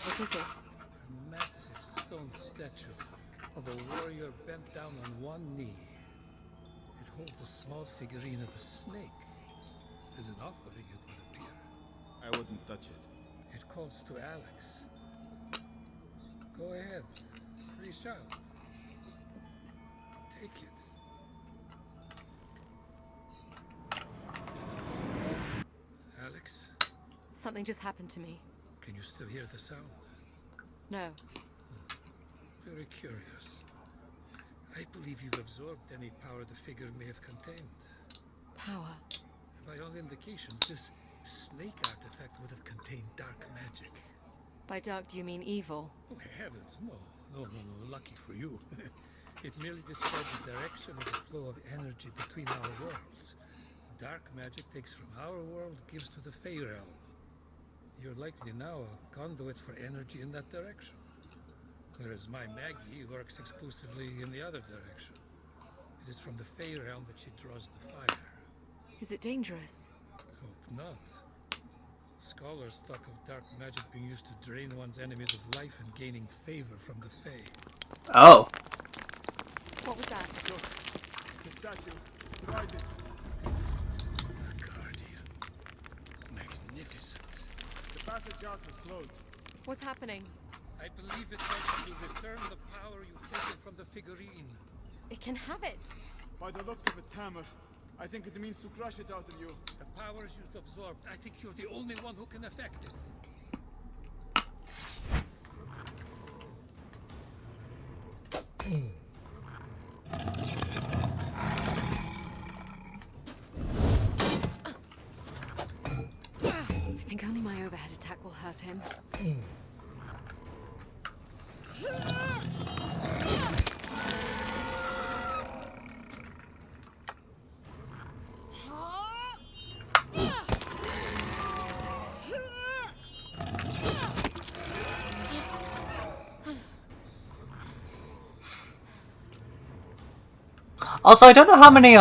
What is it? A massive stone statue of a warrior bent down on one knee. It holds a small figurine of a snake. As an offering, it would appear. I wouldn't touch it. It calls to Alex. Go ahead. Reach out. Take it. Alex, Something just happened to me. can you still hear the sound? No. Very curious. I believe you've absorbed any power the figure may have contained. Power. By all indications, this snake artifact would have contained dark magic. By dark, do you mean evil? Oh, heavens, no. No, lucky for you. It merely describes the direction of the flow of energy between our worlds. Dark magic takes from our world, gives to the Fey realm. You're likely now a conduit for energy in that direction. Whereas my Maggie works exclusively in the other direction. It is from the Fey realm that she draws the fire. Is it dangerous? Hope not. Scholars talk of dark magic being used to drain one's enemies of life and gaining favor from the Fey. Oh. What was that? Look, the statue. It rises. A guardian. Magnificent. The passage out was closed. What's happening? I believe it helps you return the power you've taken from the figurine. It can have it. By the looks of its hammer, I think it means to crush it out of you. The powers you've absorbed, I think you're the only one who can affect it. I think only my overhead attack will hurt him. Also, I don't know how many,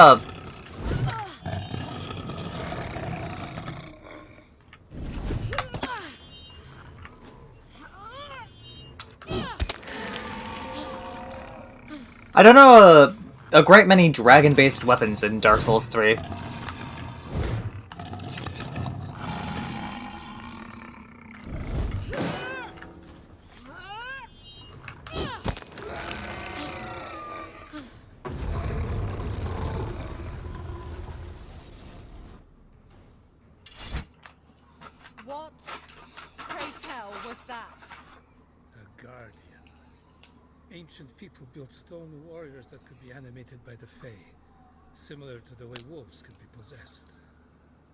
I don't know a great many dragon-based weapons in Dark Souls 3. What, pray tell, was that? A guardian. Ancient people built stone warriors that could be animated by the Fey, similar to the way wolves could be possessed.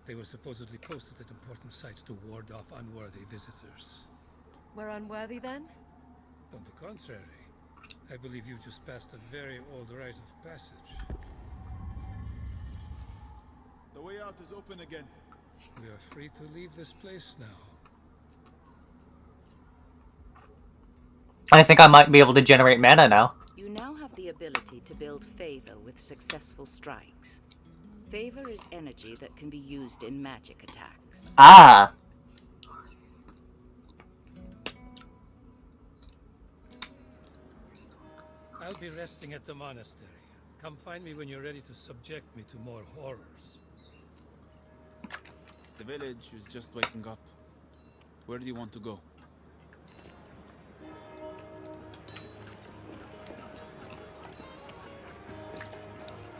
They were supposedly posted at important sites to ward off unworthy visitors. We're unworthy then? On the contrary, I believe you just passed a very old rite of passage. The way out is open again. We are free to leave this place now. I think I might be able to generate mana now. You now have the ability to build favor with successful strikes. Favor is energy that can be used in magic attacks. Ah! I'll be resting at the monastery. Come find me when you're ready to subject me to more horrors. The village is just waking up. Where do you want to go?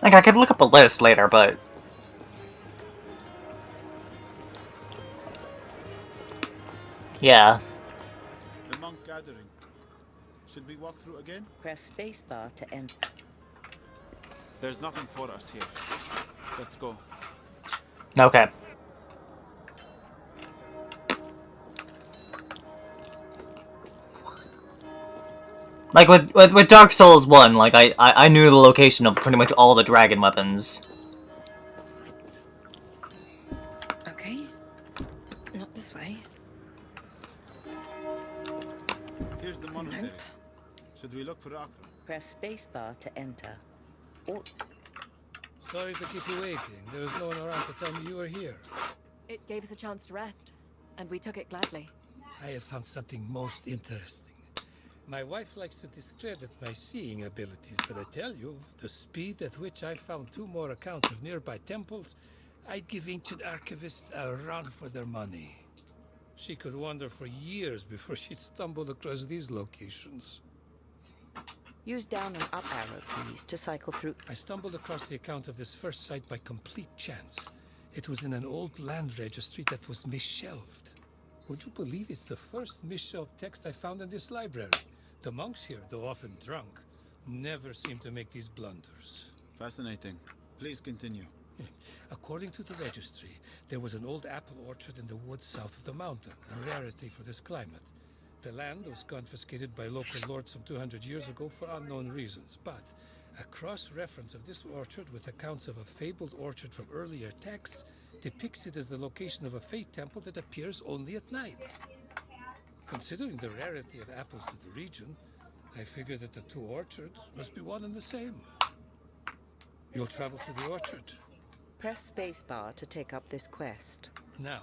Like, I could look up a list later, but... yeah. The monk gathering. Should we walk through again? Press spacebar to enter. There's nothing for us here. Let's go. Okay. Like, with Dark Souls 1, like, I knew the location of pretty much all the dragon weapons. Okay. Not this way. Here's the monastery. Should we look for Akra? Press spacebar to enter. Or Sorry to keep you waiting. There was no one around to tell me you were here. It gave us a chance to rest, and we took it gladly. I have found something most interesting. My wife likes to discredit my seeing abilities, but I tell you, the speed at which I found 2 more accounts of nearby temples, I'd give ancient archivists a run for their money. She could wander for years before she stumbled across these locations. use down and up arrow keys to cycle through. I stumbled across the account of this first site by complete chance. It was in an old land registry that was misshelved. Would you believe it's the first misshelved text I found in this library? The monks here, though often drunk, never seem to make these blunders. Fascinating. Please continue. According to the registry, there was an old apple orchard in the woods south of the mountain, a rarity for this climate. The land was confiscated by local lords some 200 years ago for unknown reasons, but a cross-reference of this orchard with accounts of a fabled orchard from earlier texts depicts it as the location of a fate temple that appears only at night. Considering the rarity of apples to the region, I figure that the 2 orchards must be one and the same. You'll travel through the orchard. Press spacebar to take up this quest. Now,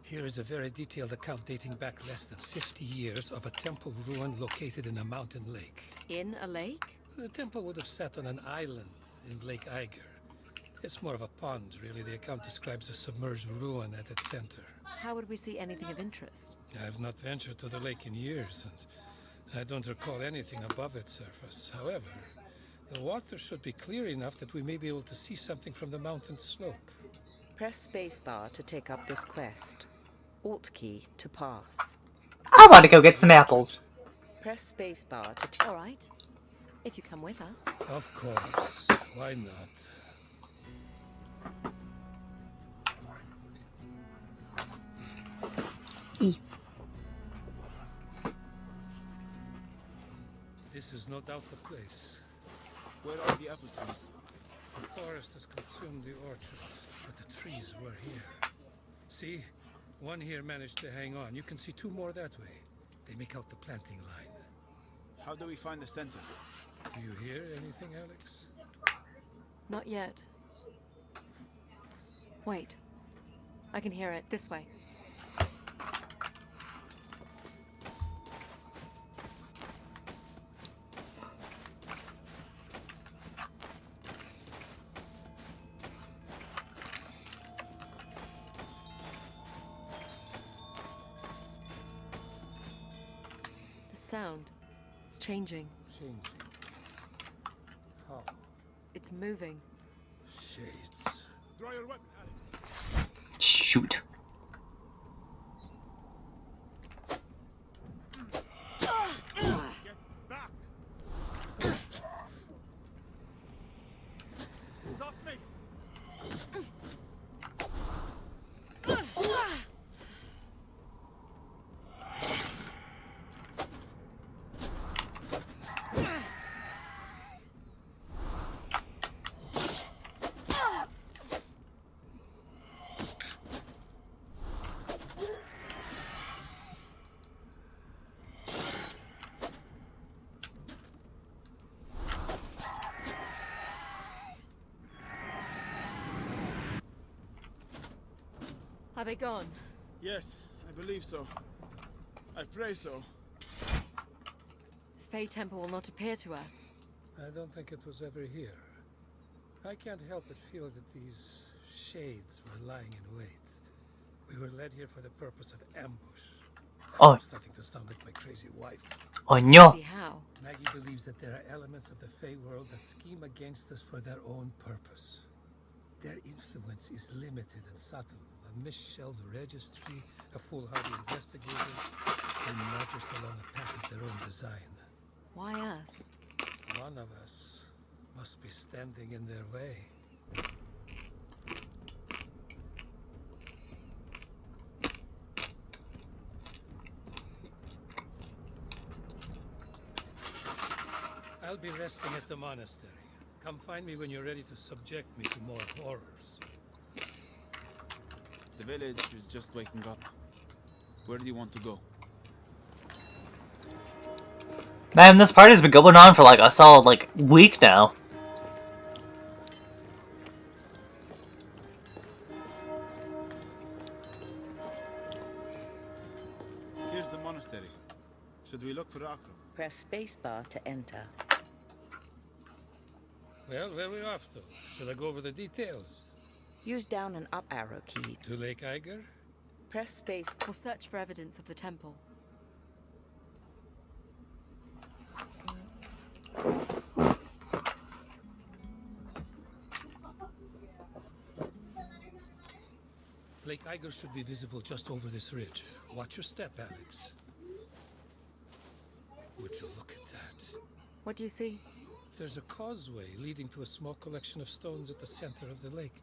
here is a very detailed account dating back less than 50 years of a temple ruin located in a mountain lake. In a lake? The temple would have sat on an island in Lake Eiger. It's more of a pond, really. The account describes a submerged ruin at its center. How would we see anything of interest? I have not ventured to the lake in years, and I don't recall anything above its surface. However, the water should be clear enough that we may be able to see something from the mountain slope. Press spacebar to take up this quest. Alt key to pass. I want to go get some apples. Press spacebar to... All right. If you come with us. Of course. Why not? This is no doubt the place. Where are the apple trees? The forest has consumed the orchard, but the trees were here. See? One here managed to hang on. You can see 2 more that way. They make out the planting line. How do we find the center? Do you hear anything, Alex? Not yet. Wait. I can hear it. This way. The sound. It's changing. Changing. How? It's moving. Shades. Draw your weapon, Alex. Shoot. Get back! Stop me! Are they gone? Yes, I believe so. I pray so. Fey Temple will not appear to us. I don't think it was ever here. I can't help but feel that these shades were lying in wait. We were led here for the purpose of ambush. Oh. I'm starting to sound like my crazy wife. Oh no. See how? Maggie believes that there are elements of the Fey world that scheme against us for their own purpose. Their influence is limited and subtle. A misshelled registry, a foolhardy investigator, and marchers along a path of their own design. Why us? One of us must be standing in their way. I'll be resting at the monastery. Come find me when you're ready to subject me to more horrors. The village is just waking up. Where do you want to go? Man, this party's been going on for like a solid like week now. Here's the monastery. Should we look for Akram? Press spacebar to enter. Well, where are we off to? Shall I go over the details? Use down and up arrow key. To Lake Eiger? Press space. We'll search for evidence of the temple. Lake Eiger should be visible just over this ridge. Watch your step, Alex. Would you look at that? What do you see? There's a causeway leading to a small collection of stones at the center of the lake.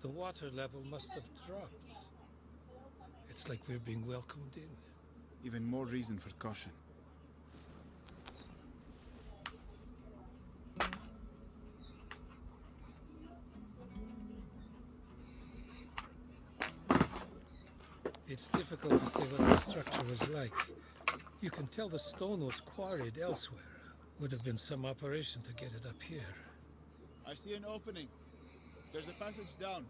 The water level must have dropped. It's like we're being welcomed in. Even more reason for caution. It's difficult to say what the structure was like. You can tell the stone was quarried elsewhere. Would have been some operation to get it up here. I see an opening. There's a passage down.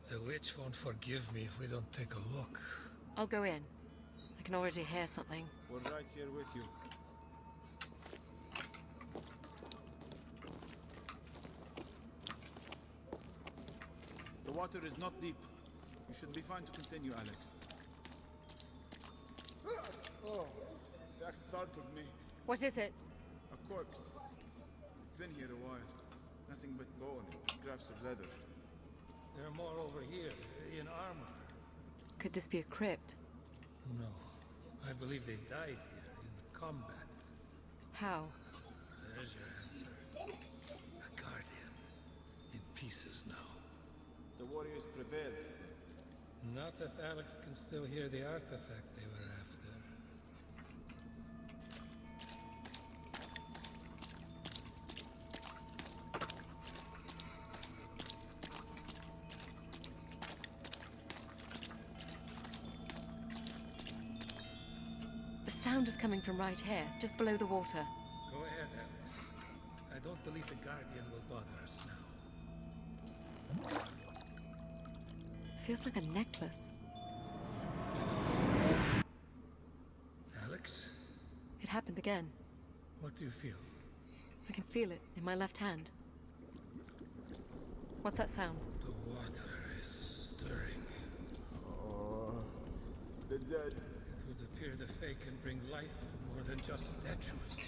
The witch won't forgive me if we don't take a look. I'll go in. I can already hear something. We're right here with you. The water is not deep. You should be fine to continue, Alex. Oh, that startled me. What is it? A corpse. It's been here a while. Nothing but bone and scraps of leather. There are more over here, in armor. Could this be a crypt? No. I believe they died here, in combat. How? There's your answer. A guardian. In pieces now. The warriors prevailed. Not if Alex can still hear the artifact they were after. The sound is coming from right here, just below the water. Go ahead, Alex. I don't believe the guardian will bother us now. Feels like a necklace. Alex? It happened again. What do you feel? I can feel it in my left hand. What's that sound? The water is stirring. Oh, the dead. It would appear the Fae can bring life to more than just statues.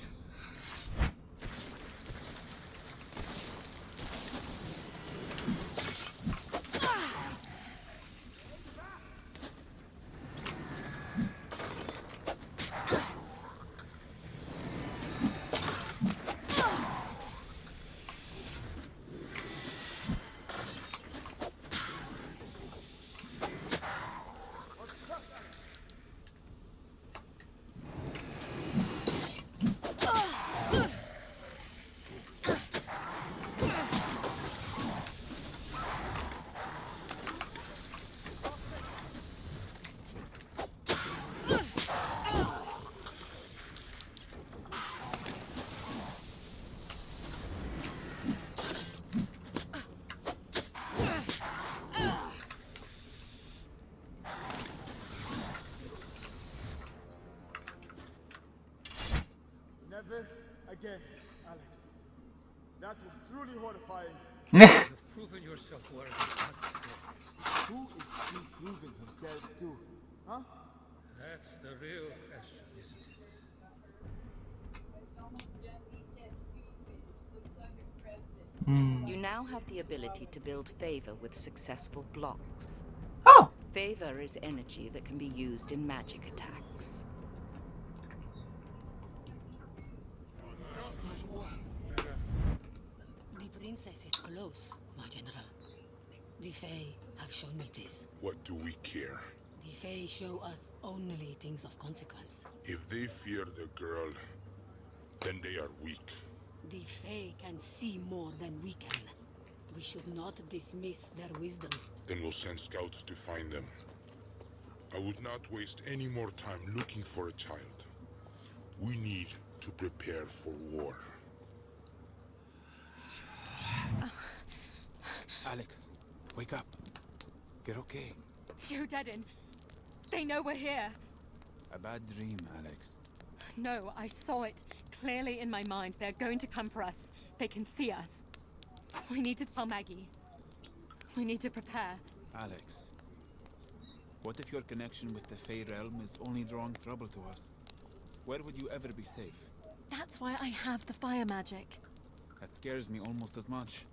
Never again, Alex. That was truly horrifying. You have proven yourself worthy. Who is he proving himself to? Huh? That's the real question, isn't it? You now have the ability to build favor with successful blocks. Oh! Favor is energy that can be used in magic attacks. The princess is close, my general. The Fae have shown me this. What do we care? The Fae show us only things of consequence. If they fear the girl, then they are weak. The Fae can see more than we can. We should not dismiss their wisdom. Then we'll send scouts to find them. I would not waste any more time looking for a child. We need to prepare for war. Alex, wake up. You're okay. You deaden. They know we're here. A bad dream, Alex. No, I saw it clearly in my mind. They're going to come for us. They can see us. We need to tell Maggie. We need to prepare. Alex, what if your connection with the Fey realm is only drawing trouble to us? Where would you ever be safe? That's why I have the fire magic. That scares me almost as much.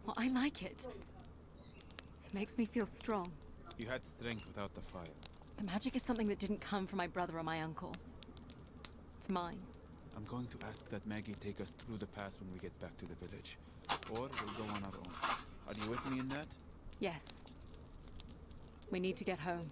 Well, I like it. It makes me feel strong. You had strength without the fire. The magic is something that didn't come from my brother or my uncle. It's mine. I'm going to ask that Maggie take us through the pass when we get back to the village. Or we'll go on our own. Are you with me in that? Yes. We need to get home.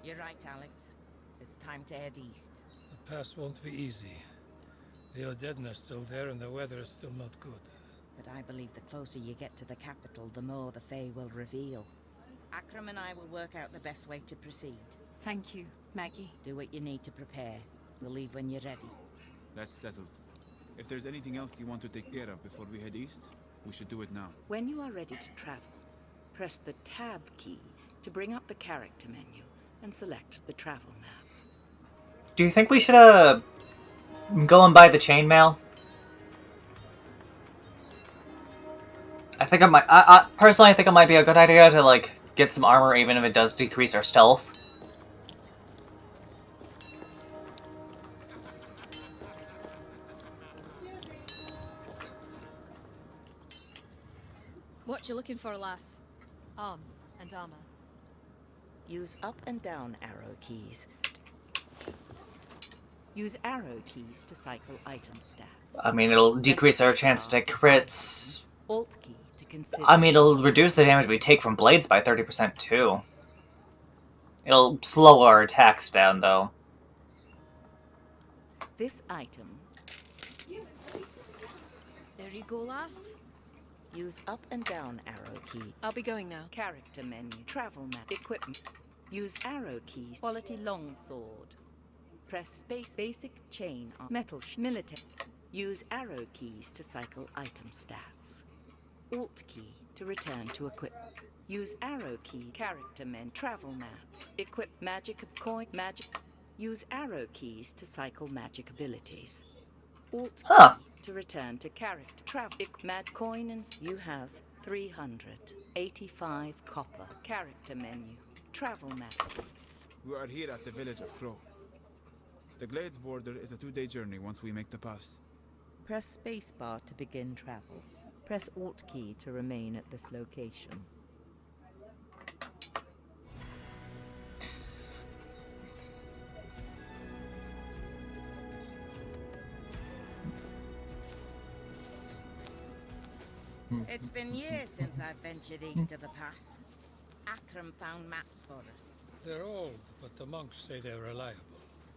You're right, Alex. It's time to head east. The pass won't be easy. The Odedden are still there and the weather is still not good. But I believe the closer you get to the capital, the more the Fae will reveal. Akram and I will work out the best way to proceed. Thank you, Maggie. Do what you need to prepare. We'll leave when you're ready. That's settled. If there's anything else you want to take care of before we head east, we should do it now. When you are ready to travel, press the Tab key to bring up the character menu and select the travel map. Do you think we should, go and buy the chainmail? I think personally, I think it might be a good idea to, like, get some armor even if it does decrease our stealth. What you looking for, lass? Arms and armor. Use up and down arrow keys. Use arrow keys to cycle item stats. I mean, it'll decrease our chance to take crits. Alt key to consider. I mean, it'll reduce the damage we take from blades by 30% too. It'll slow our attacks down, though. This item. There you go, lass. Use up and down arrow key. I'll be going now. Character menu. Travel map. Equipment. Use arrow keys. Quality longsword. Press space. Basic chain on metal. Military. Use arrow keys to cycle item stats. Alt key to return to equipment. Use arrow key. Character menu. Travel map. Equip magic coin. Magic. Use arrow keys to cycle magic abilities. Alt key to return to character. Travel. Mad coin and you have 385 copper. Character menu. Travel map. We are here at the village of Crow. The Glades border is a 2-day journey once we make the pass. Press spacebar to begin travel. Press Alt key to remain at this location. It's been years since I've ventured east of the pass. Akram found maps for us. They're old, but the monks say they're reliable.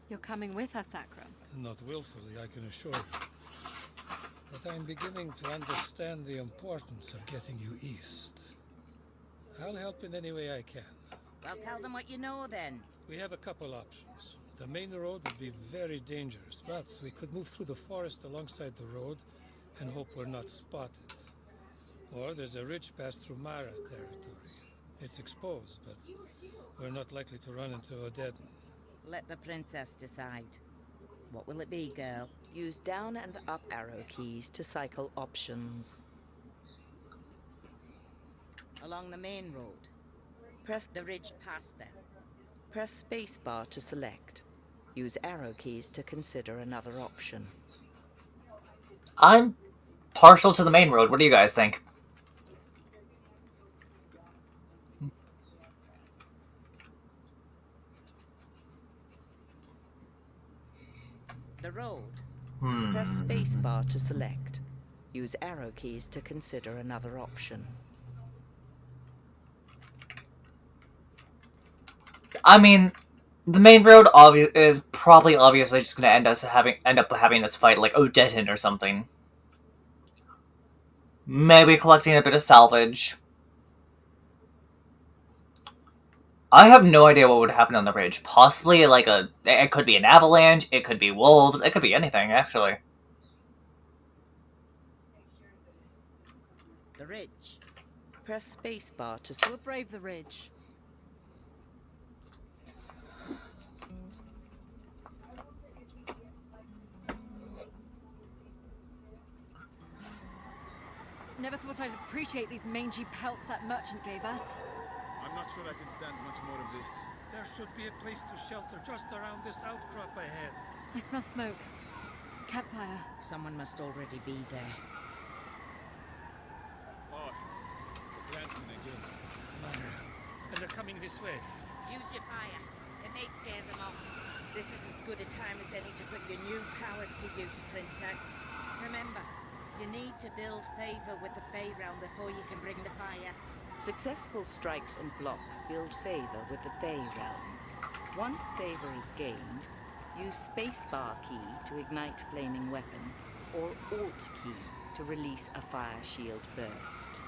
You're coming with us, Akram. Not willfully, I can assure you. But I'm beginning to understand the importance of getting you east. I'll help in any way I can. Well, tell them what you know then. We have a couple options. The main road would be very dangerous, but we could move through the forest alongside the road and hope we're not spotted. Or there's a ridge pass through Mara territory. It's exposed, but we're not likely to run into Odetten. Let the princess decide. What will it be, girl? Use down and up arrow keys to cycle options. Along the main road. Press the ridge past them. Press spacebar to select. Use arrow keys to consider another option. I'm partial to the main road. What do you guys think? The road. Press spacebar to select. Use arrow keys to consider another option. I mean, the main road is probably obviously just going to end up having this fight like Odetten or something. Maybe collecting a bit of salvage. I have no idea what would happen on the ridge. Possibly like it could be an avalanche, it could be wolves, it could be anything actually. The ridge. Press spacebar to... We'll brave the ridge. Never thought I'd appreciate these mangy pelts that merchant gave us. I'm not sure I can stand much more of this. There should be a place to shelter just around this outcrop ahead. I smell smoke. Campfire. Someone must already be there. Oh, planting again. And they're coming this way. Use your fire. It may scare them off. This is as good a time as any to put your new powers to use, Princess. Remember, you need to build favor with the Fey realm before you can bring the fire. Successful strikes and blocks build favor with the Fey realm. Once favor is gained, use spacebar key to ignite flaming weapon, or Alt key to release a fire shield burst.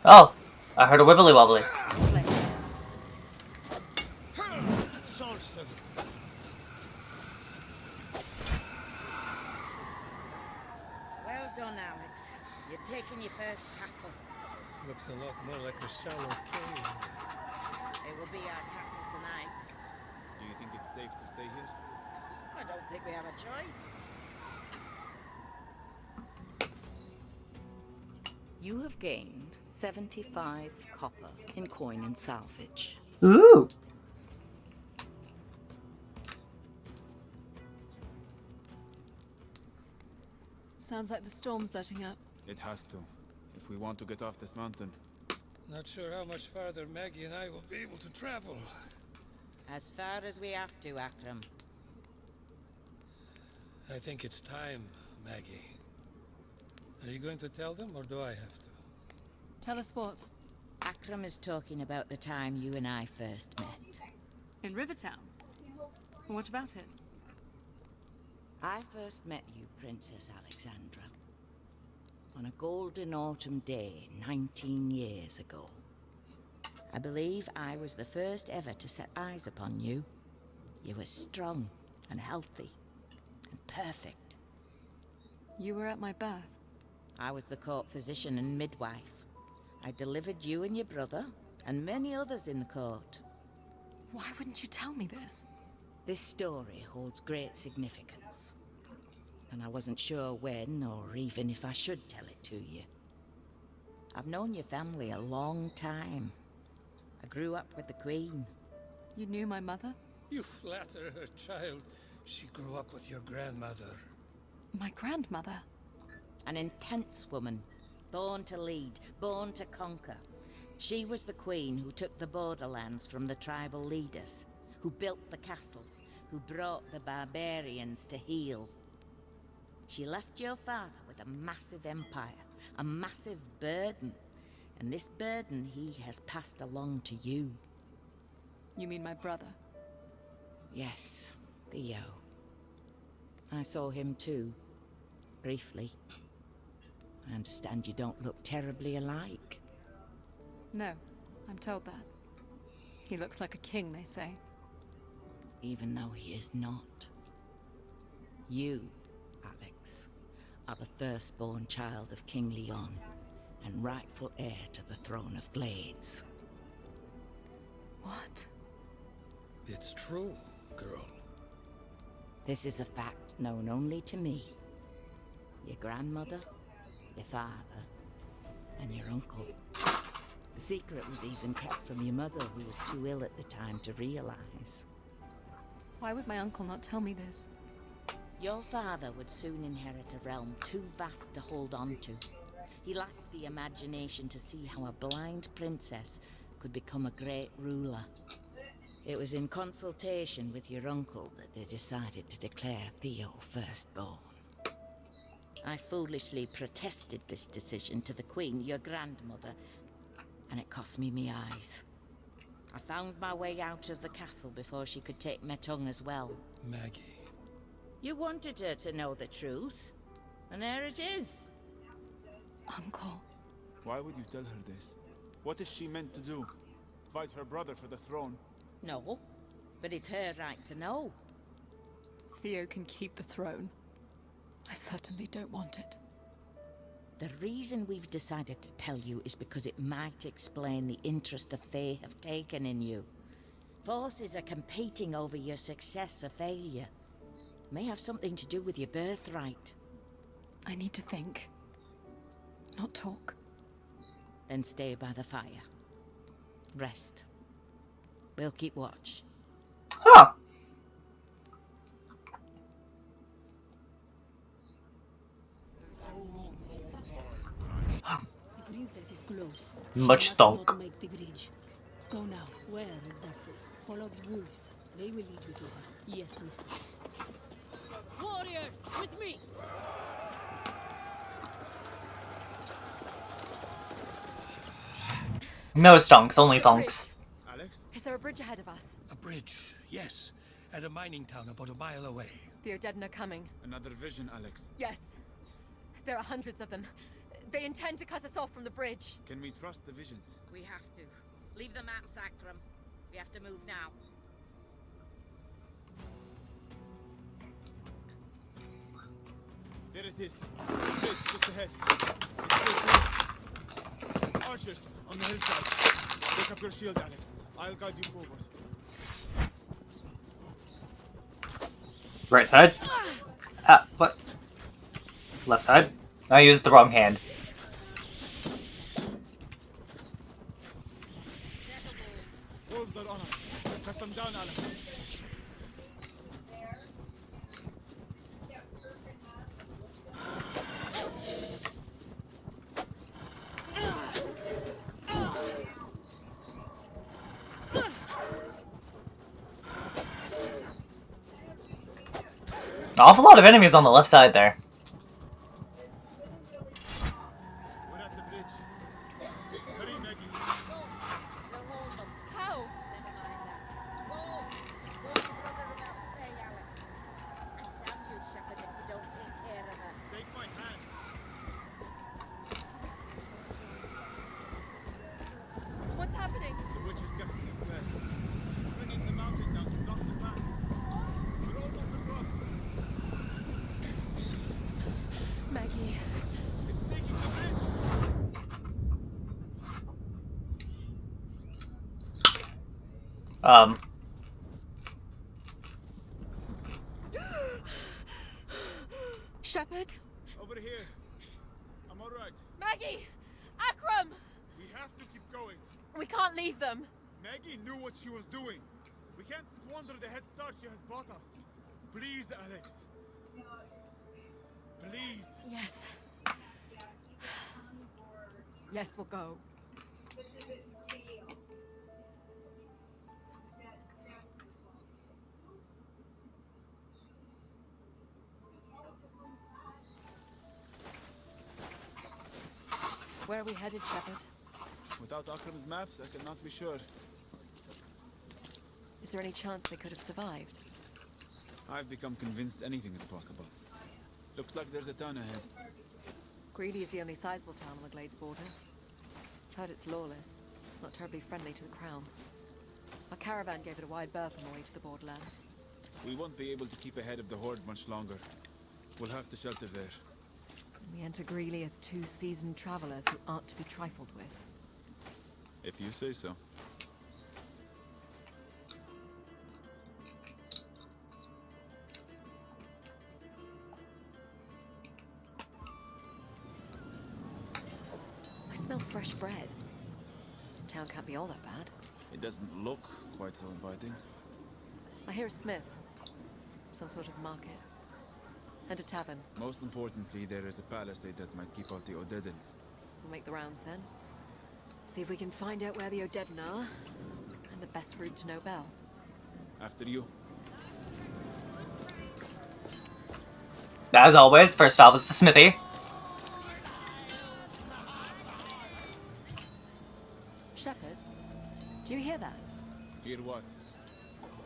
Oh, I heard a wibbly wobbly. Well done, Alex. You're taking your first castle. Looks a lot more like a shallow cave. It will be our castle tonight. Do you think it's safe to stay here? I don't think we have a choice. You have gained 75 copper in coin and salvage. Ooh. Sounds like the storm's letting up. It has to, if we want to get off this mountain. Not sure how much farther Maggie and I will be able to travel. As far as we have to, Akram. I think it's time, Maggie. Are you going to tell them, or do I have to? Tell us what? Akram is talking about the time you and I first met. In Rivertown? What about it? I first met you, Princess Alexandra, on a golden autumn day 19 years ago. I believe I was the first ever to set eyes upon you. You were strong and healthy and perfect. You were at my birth. I was the court physician and midwife. I delivered you and your brother, and many others in the court. Why wouldn't you tell me this? This story holds great significance, and I wasn't sure when or even if I should tell it to you. I've known your family a long time. I grew up with the Queen. You knew my mother? You flatter her, child. She grew up with your grandmother. My grandmother? An intense woman, born to lead, born to conquer. She was the queen who took the borderlands from the tribal leaders, who built the castles, who brought the barbarians to heel. She left your father with a massive empire, a massive burden. And this burden he has passed along to you. You mean my brother? Yes, Theo. I saw him too, briefly. I understand you don't look terribly alike. No, I'm told that. He looks like a king, they say. Even though he is not. You, Alex, are the firstborn child of King Leon, and rightful heir to the throne of Glades. What? It's true, girl. This is a fact known only to me. Your grandmother, your father, and your uncle. The secret was even kept from your mother, who was too ill at the time to realize. Why would my uncle not tell me this? Your father would soon inherit a realm too vast to hold on to. He lacked the imagination to see how a blind princess could become a great ruler. It was in consultation with your uncle that they decided to declare Theo firstborn. I foolishly protested this decision to the Queen, your grandmother, and it cost me my eyes. I found my way out of the castle before she could take my tongue as well. Maggie. You wanted her to know the truth, and there it is. Uncle. Why would you tell her this? What is she meant to do? Fight her brother for the throne? No, but it's her right to know. Theo can keep the throne. I certainly don't want it. The reason we've decided to tell you is because it might explain the interest the Fae have taken in you. Forces are competing over your success or failure. May have something to do with your birthright. I need to think. Not talk. Then stay by the fire. Rest. We'll keep watch. Huh. The princess is close. Much She must talk. not make the bridge. Go now. Where exactly? Follow the wolves. They will lead you to her. Yes, mistress. Warriors, with me! No stonks, only The thonks. bridge. Alex? Is there a bridge ahead of us? A bridge, yes. At a mining town about a mile away. The Odedin are coming. Another vision, Alex. Yes. There are hundreds of them. They intend to cut us off from the bridge. Can we trust the visions? We have to. Leave the map, Sacrum. We have to move now. There it is. Bridge, just ahead. It's archers on the hillside. Take up your shield, Alex. I'll guide you forward. Right side? What? Left side? I used the wrong hand. Wolves are on us. Cut them down, Alex. An awful lot of enemies on the left side there. We're at the bridge. Hurry, Maggie. They'll hold them. How? Never mind that. Go! Go to Brother about Faye, Alex. Damn you, Shepherd, if you don't take care of her. Take my hand. What's happening? The witch is casting a spell. She's bringing the mountain down to block the path. We're almost across. Maggie. It's taking the bridge. Shepherd? Over here. I'm all right. Maggie! Akram! We have to keep going. We can't leave them. Maggie knew what she was doing. We can't squander the head start she has bought us. Please, Alex. Please. Yes. Yes, we'll go. Where are we headed, Shepard? Without Akram's maps, I cannot be sure. Is there any chance they could have survived? I've become convinced anything is possible. Looks like there's a town ahead. Greeley is the only sizable town on the Glades border. I've heard it's lawless, not terribly friendly to the Crown. Our caravan gave it a wide berth on the way to the borderlands. We won't be able to keep ahead of the horde much longer. We'll have to shelter there. We enter Greeley as two seasoned travelers who aren't to be trifled with. If you say so. I smell fresh bread. This town can't be all that bad. It doesn't look quite so inviting. I hear a smith. Some sort of market. And a tavern. Most importantly, there is a palisade that might keep out the Odedan. We'll make the rounds then. See if we can find out where the Odedan are. And the best route to Nobel. After you. As always, first off is the smithy. Shepard, do you hear that? Hear what?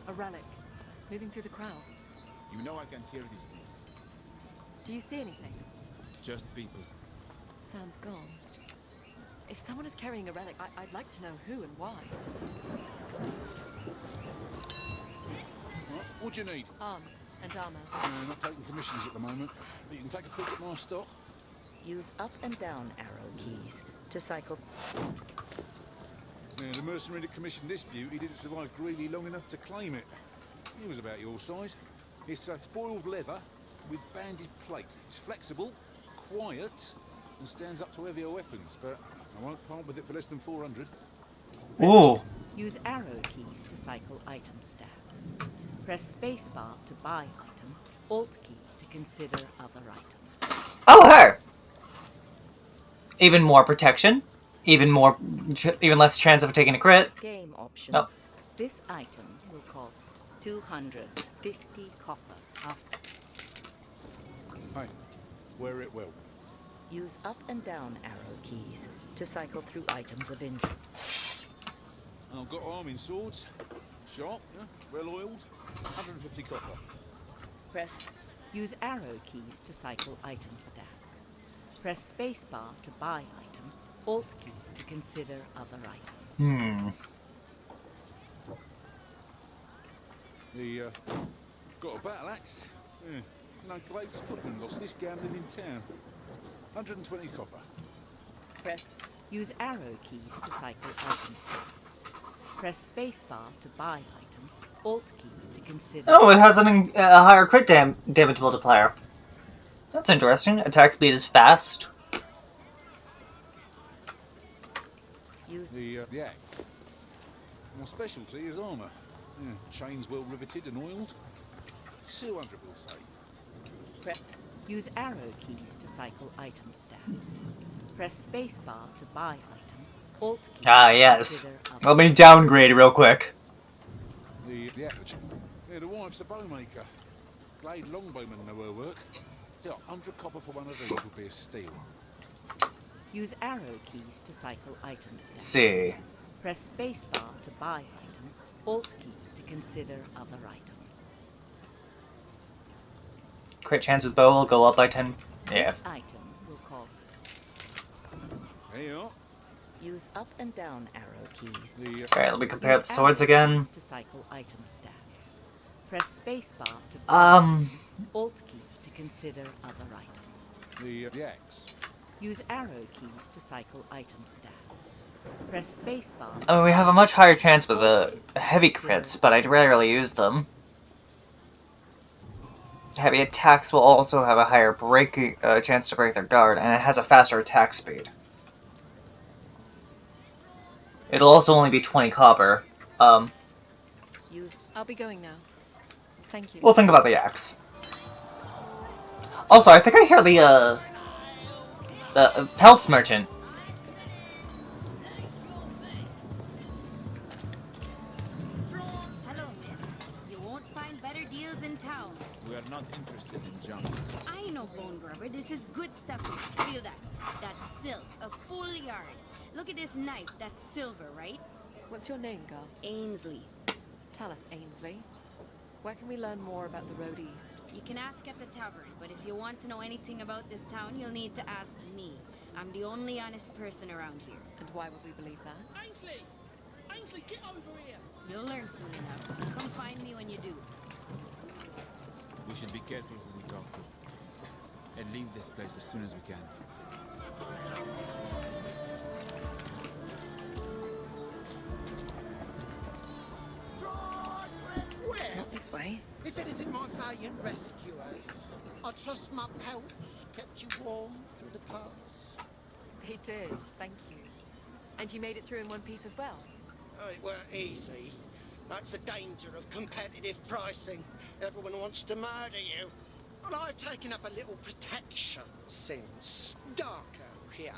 A relic. Moving through the crowd. You know I can't hear these things. Do you see anything? Just people. Sounds gone. If someone is carrying a relic, I'd like to know who and why. What do you need? Arms and armor. Not taking commissions at the moment. But you can take a peek at my stock. Use up and down arrow keys to cycle. Yeah, the mercenary that commissioned this beauty didn't survive Greeley long enough to claim it. He was about your size. It's spoiled leather with banded plate. It's flexible, quiet, and stands up to heavier weapons, but I won't part with it for less than 400. Ooh. Use arrow keys to cycle item stats. Press spacebar to buy item, Alt key to consider other items. Oh, her! Even more protection. Even less chance of taking a crit. Game options. Oh. This item will cost 250 copper after. Hey, wear it well. Use up and down arrow keys to cycle through items of interest. I've got arming swords. Sharp, yeah, well oiled. 150 copper. Use arrow keys to cycle item stats. Press spacebar to buy item, Alt key to consider other items. Got a battle axe. Yeah. No Glades footman lost this gambling in town. 120 copper. Use arrow keys to cycle item stats. Press spacebar to buy item, Alt key to consider. Oh, it has a higher crit damage multiplier. That's interesting. Attack speed is fast. Use the axe. My specialty is armour. Yeah, chains well riveted and oiled. 200 we'll say. Use arrow keys to cycle item stats. Press spacebar to buy item, Alt key Ah, to yes. consider other. Let me downgrade real quick. The axe. Yeah, the wife's a bowmaker. Glade longbowmen know her work. So 100 copper for one of these would be a steal. Use arrow keys to cycle item stats. See. Press spacebar to buy item, Alt key to consider other items. Crit chance with bow will go up by 10. Yeah. This item will cost. There you are. Use up and down arrow keys. Alright, let me compare the Use swords arrow again. keys to cycle item stats. Press spacebar to buy item, Um. Alt key to consider other items. The axe. Use arrow keys to cycle item stats. Press spacebar. Oh, we have a much higher chance with the heavy crits, but I rarely use them. Heavy attacks will also have a higher chance to break their guard, and it has a faster attack speed. It'll also only be 20 copper. I'll be going now. Thank you. We'll think about the axe. Also, I think I hear the pelts merchant. Hello, miss. You won't find better deals in town. We are not interested in junk. I know, bone grubber. This is good stuff. Feel that? That's silk, a full yard. Look at this knife. That's silver, right? What's your name, girl? Ainsley. Tell us, Ainsley. Where can we learn more about the road east? You can ask at the tavern, but if you want to know anything about this town, you'll need to ask me. I'm the only honest person around here. And why would we believe that? Ainsley! Ainsley, get over here! You'll learn soon enough. Come find me when you do. We should be careful who we talk to. And leave this place as soon as we can. Where? Not this way. If it isn't my valiant rescuers, I trust my pelts kept you warm through the pass. They did, thank you. And you made it through in one piece as well? Oh, it weren't easy. That's the danger of competitive pricing. Everyone wants to murder you. Well, I've taken up a little protection since. Darko here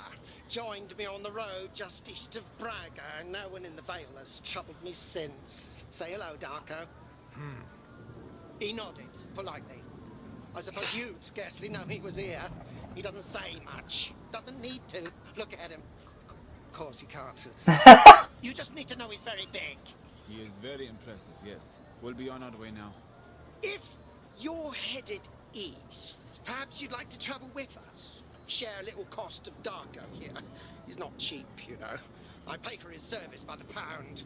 joined me on the road just east of Braga, and no one in the Vale has troubled me since. Say hello, Darko. He nodded politely. I suppose you'd scarcely know he was here. He doesn't say much. Doesn't need to. Look at him. Of course he can't. You just need to know he's very big. He is very impressive, yes. We'll be on our way now. If you're headed east, perhaps you'd like to travel with us. Share a little cost of Darko here. He's not cheap, you know. I pay for his service by the pound.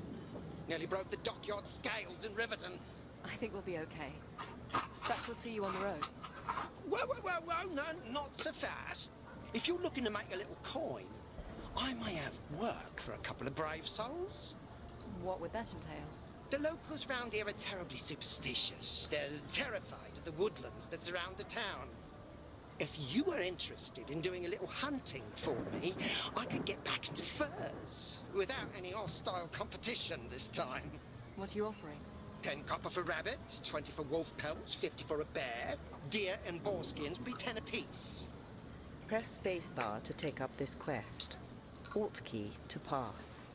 Nearly broke the dockyard scales in Riverton. I think we'll be okay. Perhaps we'll see you on the road. Whoa, no, not so fast. If you're looking to make a little coin, I may have work for a couple of brave souls. What would that entail? The locals round here are terribly superstitious. They're terrified of the woodlands that surround the town. If you were interested in doing a little hunting for me, I could get back into furs without any hostile competition this time. What are you offering? 10 copper for rabbit, 20 for wolf pelts, 50 for a bear. Deer and boar skins be 10 apiece. Press spacebar to take up this quest. Alt key to pass.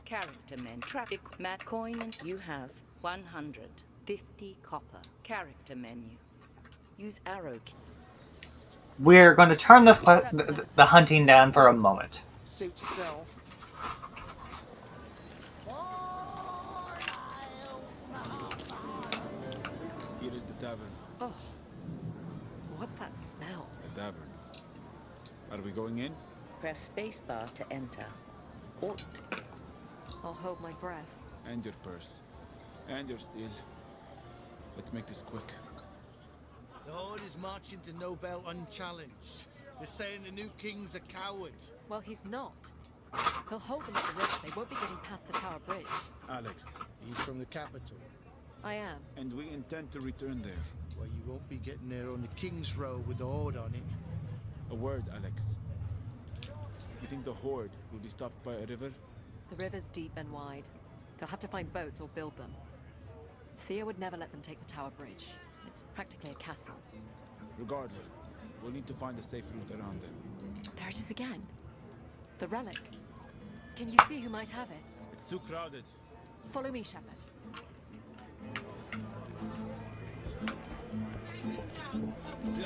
Character men, traffic, mat coin, and you have 150 copper. Character menu. Use arrow key. We're going to turn this the hunting down for a moment. Suit yourself. Here is the tavern. Oh, what's that smell? A tavern. Are we going in? Press spacebar to enter. I'll hold my breath. And your purse. And your steel. Let's make this quick. The Horde is marching to Nobel unchallenged. They're saying the new king's a coward. Well, he's not. He'll hold them at the river. They won't be getting past the Tower Bridge. Alex. He's from the capital. I am. And we intend to return there. Well, you won't be getting there on the King's Road with the Horde on it. A word, Alex. You think the Horde will be stopped by a river? The river's deep and wide. They'll have to find boats or build them. Thea would never let them take the Tower Bridge. It's practically a castle. Regardless, we'll need to find a safe route around them. There it is again. The relic. Can you see who might have it? It's too crowded. Follow me, Shepard.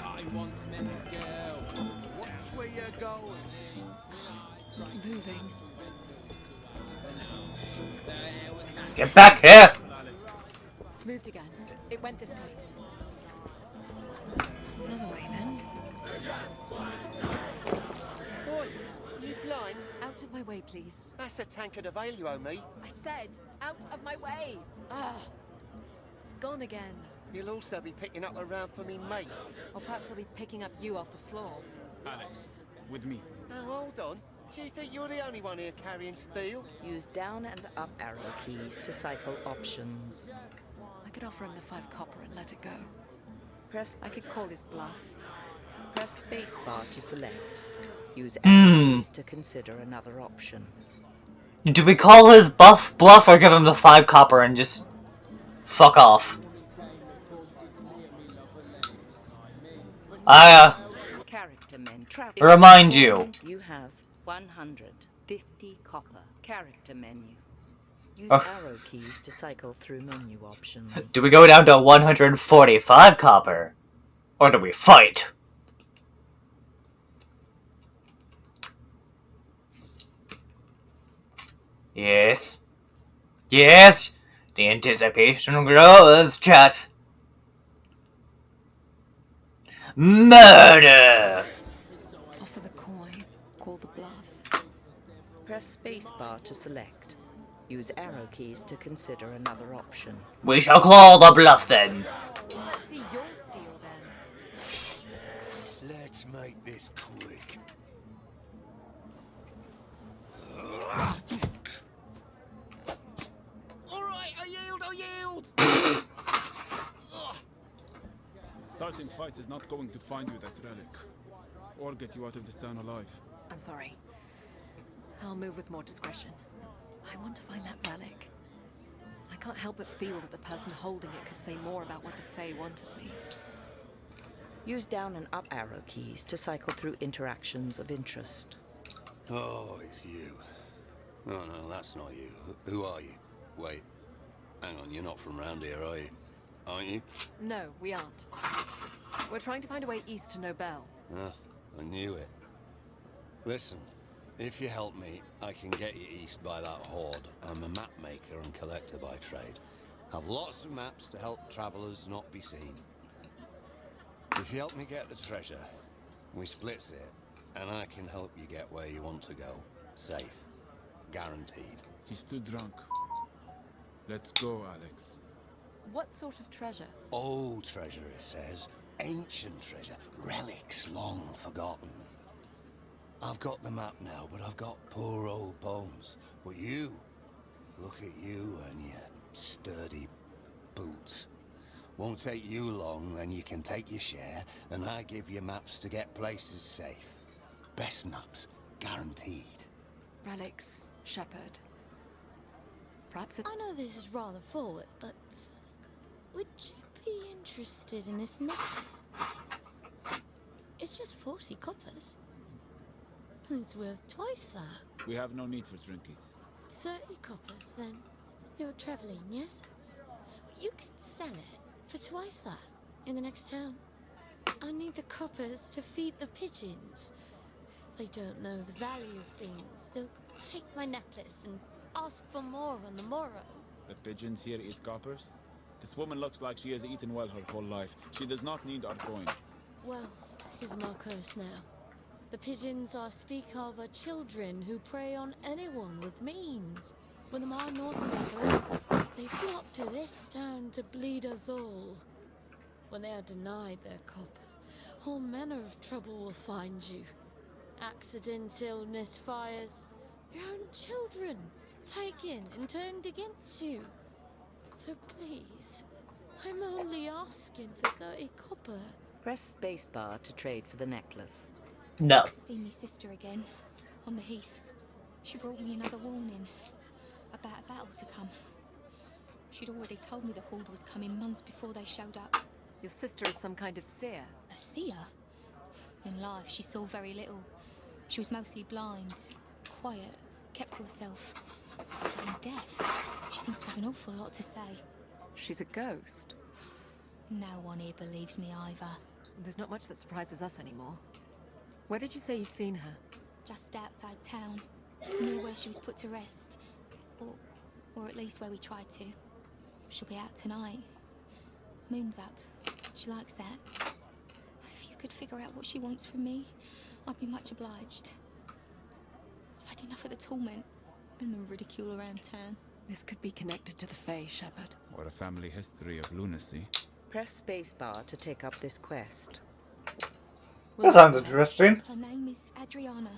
I once met a girl. Watch where you're going. It's moving. Get back here! It's moved again. It went this way. Another way, then. Boy, you blind? Out of my way, please. That's the tankard of ale you owe me. I said, out of my way! Ah! It's gone again. You'll also be picking up around for me mates. Or perhaps I'll be picking up you off the floor. Alex, with me. Oh, hold on. Do you think you're the only one here carrying steel? Use down and up arrow keys to cycle options. I could offer him the 5 copper and let it go. I could call his bluff. Press spacebar to select. Use arrow keys to consider another option. Do we call his bluff or give him the 5 copper and just fuck off? Character men travel. Remind you. You have 150 copper. Character menu. Use Oh. arrow keys to cycle through menu options. Do we go down to 145 copper? Or do we fight? Yes. Yes! The anticipation grows, chat. Murder! Offer the coin. Call the bluff. Press spacebar to select. Use arrow keys to consider another option. We shall call the bluff then. Let's see your steal then. Let's make this quick. Alright, I yield! Starting fights is not going to find you that relic. Or get you out of this town alive. I'm sorry. I'll move with more discretion. I want to find that relic. I can't help but feel that the person holding it could say more about what the Fae want of me. Use down and up arrow keys to cycle through interactions of interest. Oh, it's you. Oh no, that's not you. Who are you? Wait, hang on, you're not from round here, are you? Aren't you? No, we aren't. We're trying to find a way east to Nobel. Ah, I knew it. Listen, if you help me, I can get you east by that hoard. I'm a map maker and collector by trade. Have lots of maps to help travelers not be seen. If you help me get the treasure, we splits it, and I can help you get where you want to go. Safe. Guaranteed. He's too drunk. Let's go, Alex. What sort of treasure? Old treasure, it says. Ancient treasure. Relics long forgotten. I've got the map now, but I've got poor old bones. But you, look at you and your sturdy boots. Won't take you long, then you can take your share, and I give you maps to get places safe. Best maps, guaranteed. Relics, Shepherd. Perhaps I know this is rather forward, but would you be interested in this necklace? It's just 40 coppers. It's worth twice that. We have no need for trinkets. 30 coppers, then. You're traveling, yes? You could sell it for twice that in the next town. I need the coppers to feed the pigeons. They don't know the value of things. They'll take my necklace and ask for more on the morrow. The pigeons here eat coppers? This woman looks like she has eaten well her whole life. She does not need our coin. Wealth is my curse now. The pigeons I speak of are children who prey on anyone with means. When the Mar Northmen collapse, they flock to this town to bleed us all. When they are denied their copper, all manner of trouble will find you. Accident, illness, fires. Your own children taken and turned against you. So please, I'm only asking for 30 copper. Press spacebar to trade for the necklace. No. Seen me sister again, on the heath. She brought me another warning about a battle to come. She'd already told me the horde was coming months before they showed up. Your sister is some kind of seer. A seer? In life, she saw very little. She was mostly blind, quiet, kept to herself. But in death, she seems to have an awful lot to say. She's a ghost. No one here believes me either. There's not much that surprises us anymore. Where did you say you've seen her? Just outside town, near where she was put to rest. Or at least where we tried to. She'll be out tonight. Moon's up. She likes that. If you could figure out what she wants from me, I'd be much obliged. I've had enough of the torment and the ridicule around town. This could be connected to the Fae, Shepherd. Or a family history of lunacy. Press spacebar to take up this quest. That sounds interesting. Her name is Adriana.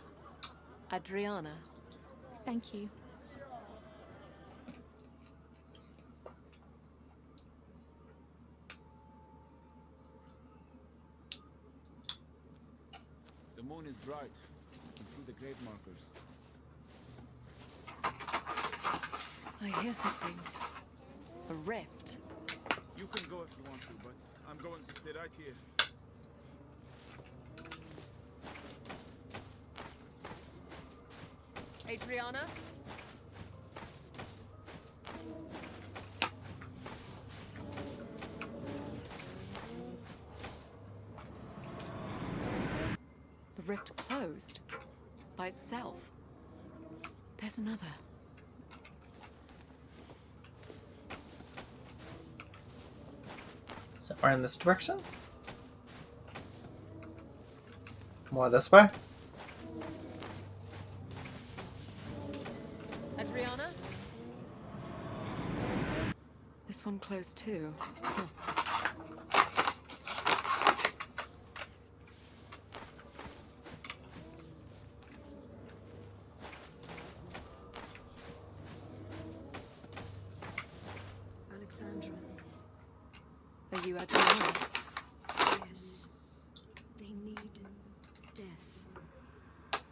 Adriana. Thank you. The moon is bright. You can see the grave markers. I hear something. A rift. You can go if you want to, but I'm going to stay right here. Adriana? rift closed. By itself. There's another. Somewhere in this direction? More this way? Adriana? This one closed too. Huh. Alexandra. Are you Adriana? Yes. They need death.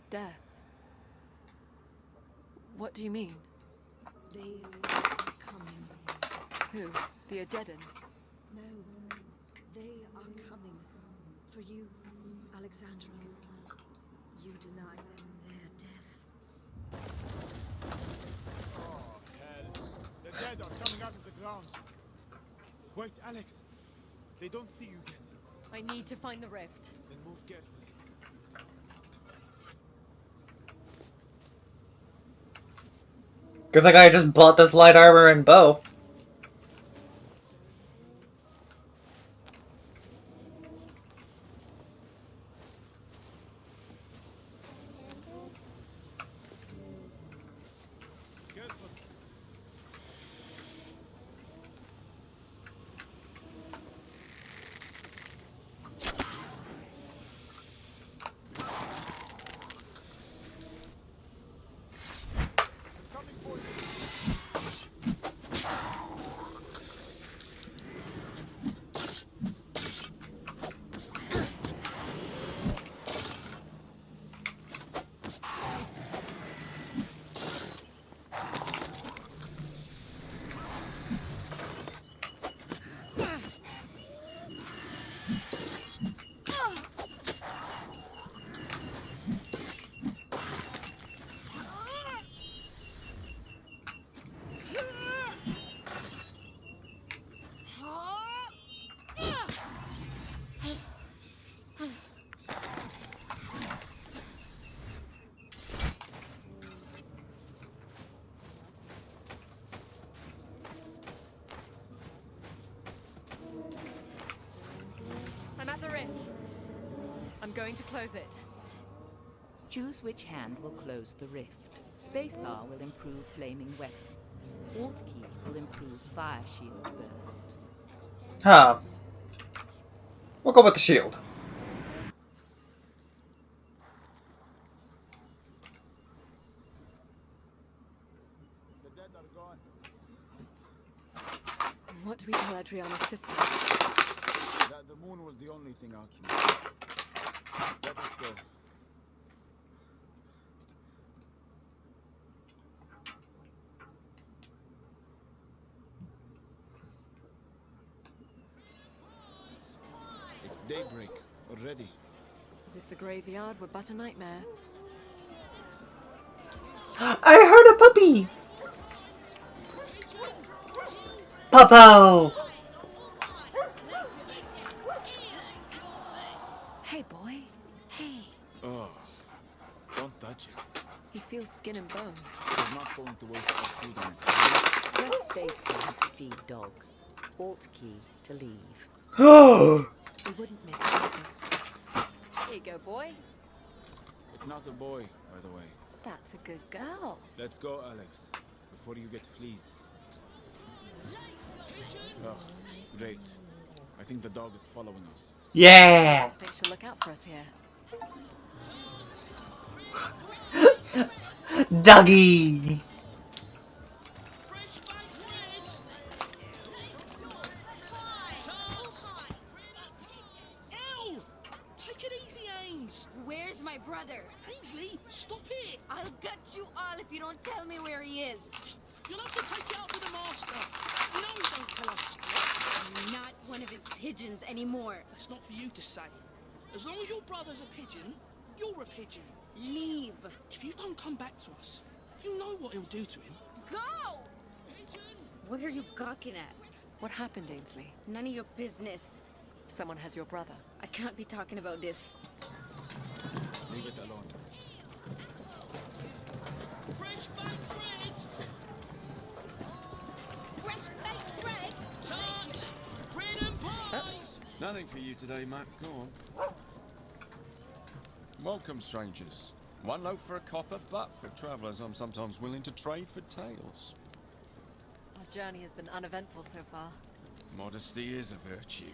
Death? What do you mean? They are coming. Who? The Adedan? No. They are coming. For you, Alexandra. You deny them their death. Oh, hell. The dead are coming out of the ground. Wait, Alex. They don't see you yet. I need to find the rift. Then move carefully. Good thing I just bought this light armor and bow. Careful. They're coming for you. I'm at the rift. I'm going to close it. Choose which hand will close the rift. Spacebar will improve flaming weapon. Alt key will improve fire shield burst. Huh. We'll go with the shield. The dead are gone. What do we tell Adriana's sister? That the moon was the only thing out to me. Let us go. It's daybreak already. As if the graveyard were but a nightmare. I heard a puppy! Popo! Hey, boy. Hey. Oh, don't touch it. He feels skin and bones. We're not going to waste our food on it. Press spacebar to feed dog. Alt key to leave. We wouldn't miss those scraps. Here you go, boy. It's not a boy, by the way. That's a good girl. Let's go, Alex, before you get fleas. Oh, great. I think the dog is following us. Yeah! They should look out for us here. Doggy! Ow! Take it easy, Ains. Where's my brother? Ainsley, stop it. I'll gut you all if you don't tell me where he is. You'll have to take it up with the master. You know he don't tell us secrets. I'm not one of his pigeons anymore. That's not for you to say. As long as your brother's a pigeon, you're a pigeon. Leave. If you don't come back to us, you know what he'll do to him. Go! What are you gawking at? What happened, Ainsley? None of your business. Someone has your brother. I can't be talking about this. Leave it alone. Fresh baked bread! Fresh baked bread! Tarts! Bread and pies! Nothing for you today, Matt. Go on. Welcome, strangers. One loaf for a copper, but for travellers, I'm sometimes willing to trade for tales. Our journey has been uneventful so far. Modesty is a virtue.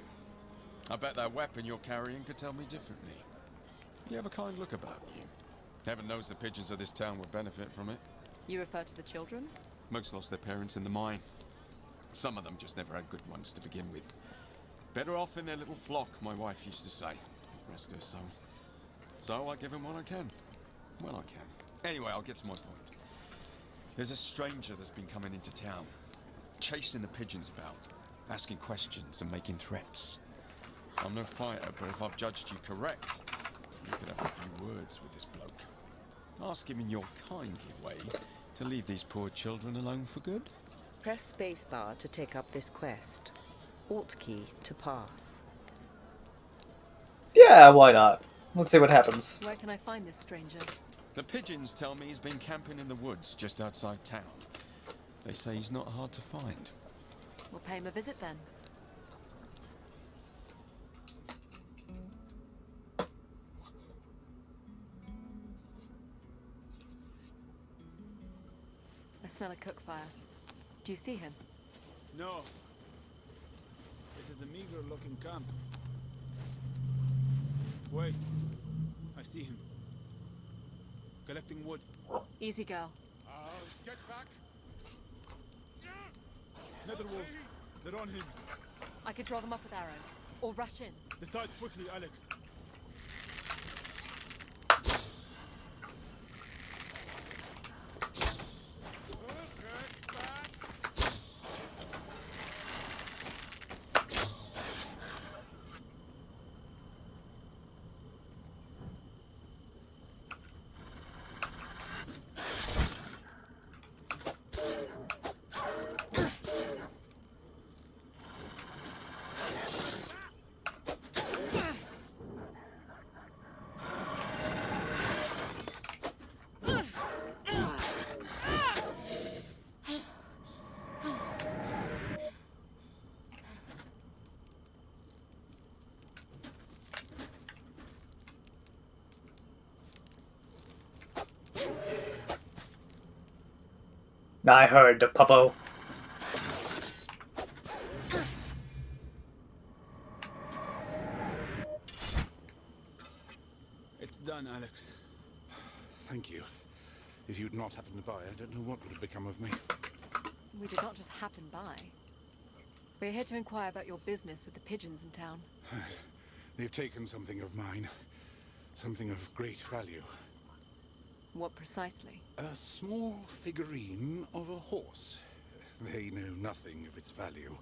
I bet that weapon you're carrying could tell me differently. You have a kind look about you. Heaven knows the pigeons of this town would benefit from it. You refer to the children? Most lost their parents in the mine. Some of them just never had good ones to begin with. Better off in their little flock, my wife used to say. Rest her soul. So I give them what I can. Well, I can. Anyway, I'll get to my point. There's a stranger that's been coming into town, chasing the pigeons about, asking questions and making threats. I'm no fighter, but if I've judged you correct, you could have a few words with this bloke. Ask him in your kindly way to leave these poor children alone for good. Press spacebar to take up this quest. Alt key to pass. Yeah, why not? Let's see what happens. Where can I find this stranger? The pigeons tell me he's been camping in the woods just outside town. They say he's not hard to find. We'll pay him a visit then. I smell a cook fire. Do you see him? No. It is a meager-looking camp. Wait. I see him. Collecting wood. Easy, girl. Get back! Another wolf. They're on him. I could draw them off with arrows. Or rush in. Decide quickly, Alex. I heard the puppo. It's done, Alex. Thank you. If you'd not happened by, I don't know what would have become of me. We did not just happen by. We're here to inquire about your business with the pigeons in town. They've taken something of mine. Something of great value. What precisely? A small figurine of a horse. They know nothing of its value.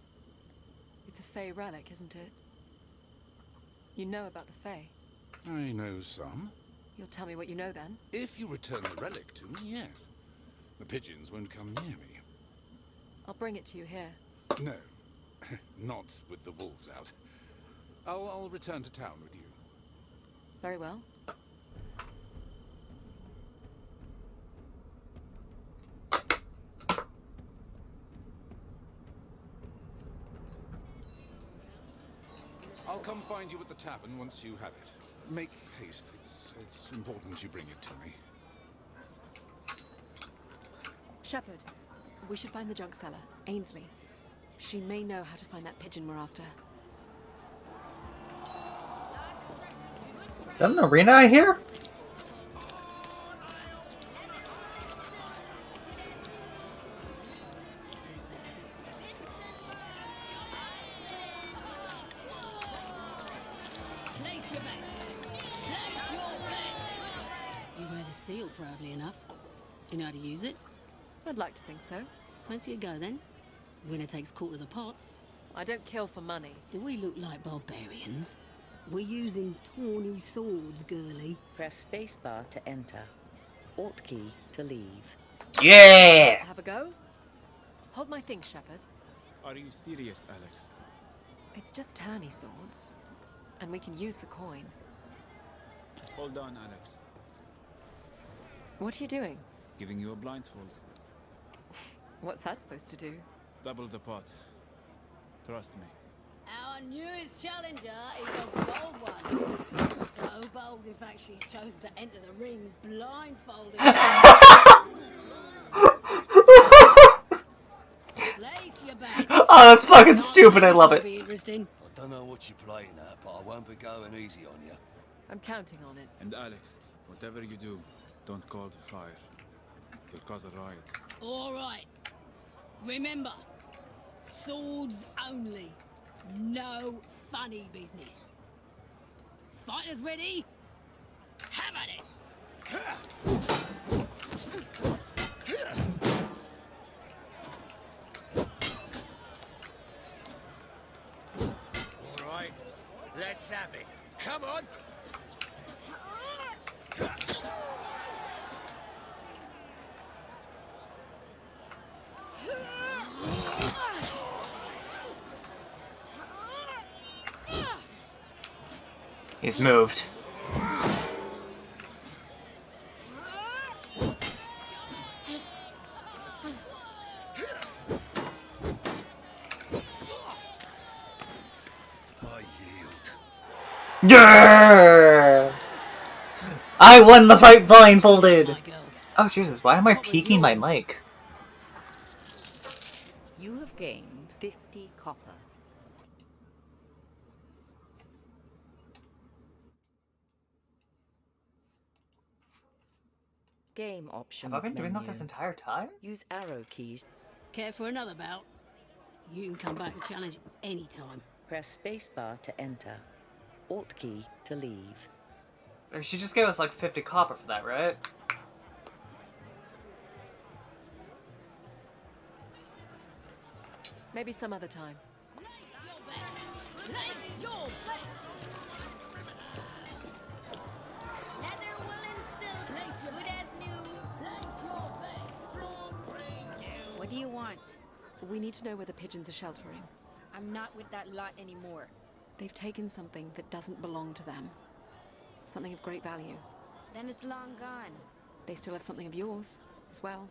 It's a Fey relic, isn't it? You know about the Fey. I know some. You'll tell me what you know then? If you return the relic to me, yes. The pigeons won't come near me. I'll bring it to you here. No, not with the wolves out. I'll return to town with you. Very well. I'll come find you at the tavern once you have it. Make haste. It's important you bring it to me. Shepard, we should find the junk seller, Ainsley. She may know how to find that pigeon we're after. Is that an arena I hear? You wear the steel proudly enough. Do you know how to use it? I'd like to think so. Where do you go then? Winner takes quarter of the pot. I don't kill for money. Do we look like barbarians? We're using tawny swords, girlie. Press spacebar to enter. Alt key to leave. Yeah! Have a go? Hold my thing, Shepard. Are you serious, Alex? It's just tourney swords. And we can use the coin. Hold on, Alex. What are you doing? Giving you a blindfold. What's that supposed to do? Double the pot. Trust me. Our newest challenger is a bold one. So bold, in fact, she's chosen to enter the ring blindfolded. Place your bets. Oh, that's fucking stupid. I love it. Interesting. I don't know what you're playing at, but I won't be going easy on you. I'm counting on it. And Alex, whatever you do, don't call the fire. You'll cause a riot. All right. Remember, swords only. No funny business. Fighters ready? Have at it! All right, let's have it. Come on! He's moved. Yeah! I won the fight blindfolded! Oh Jesus, why am I peeking my mic? You have gained 50 copper. Game options. Have I been doing that menu. this entire time? Use arrow keys. Care for another bout? You can come back and challenge anytime. Press spacebar to enter. Alt key to leave. She just gave us like 50 copper for that, right? Maybe some other time. What do you want? We need to know where the pigeons are sheltering. I'm not with that lot anymore. They've taken something that doesn't belong to them. Something of great value. Then it's long gone. They still have something of yours, as well.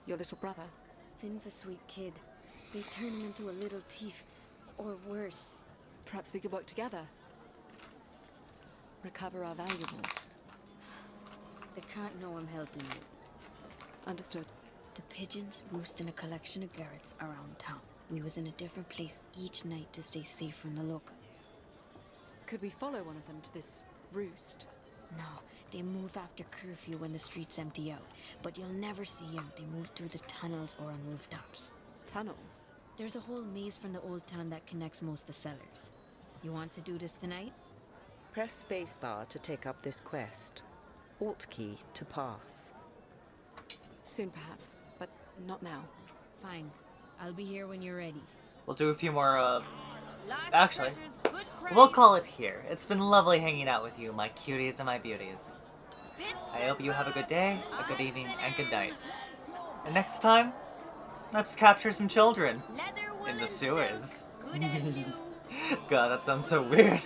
Your little brother. Finn's a sweet kid. They turn him into a little thief. Or worse. Perhaps we could work together. Recover our valuables. They can't know I'm helping you. Understood. The pigeons roost in a collection of garrets around town. We was in a different place each night to stay safe from the locals. Could we follow one of them to this roost? No, they move after curfew when the streets empty out. But you'll never see them. They move through the tunnels or on rooftops. Tunnels? There's a whole maze from the old town that connects most to cellars. You want to do this tonight? Press spacebar to take up this quest. Alt key to pass. Soon perhaps, but not now. Fine. I'll be here when you're ready. We'll do a few more, Actually, we'll call it here. It's been lovely hanging out with you, my cuties and my beauties. I hope you have a good day, a good evening, and good night. And next time, let's capture some children in the sewers. God, that sounds so weird.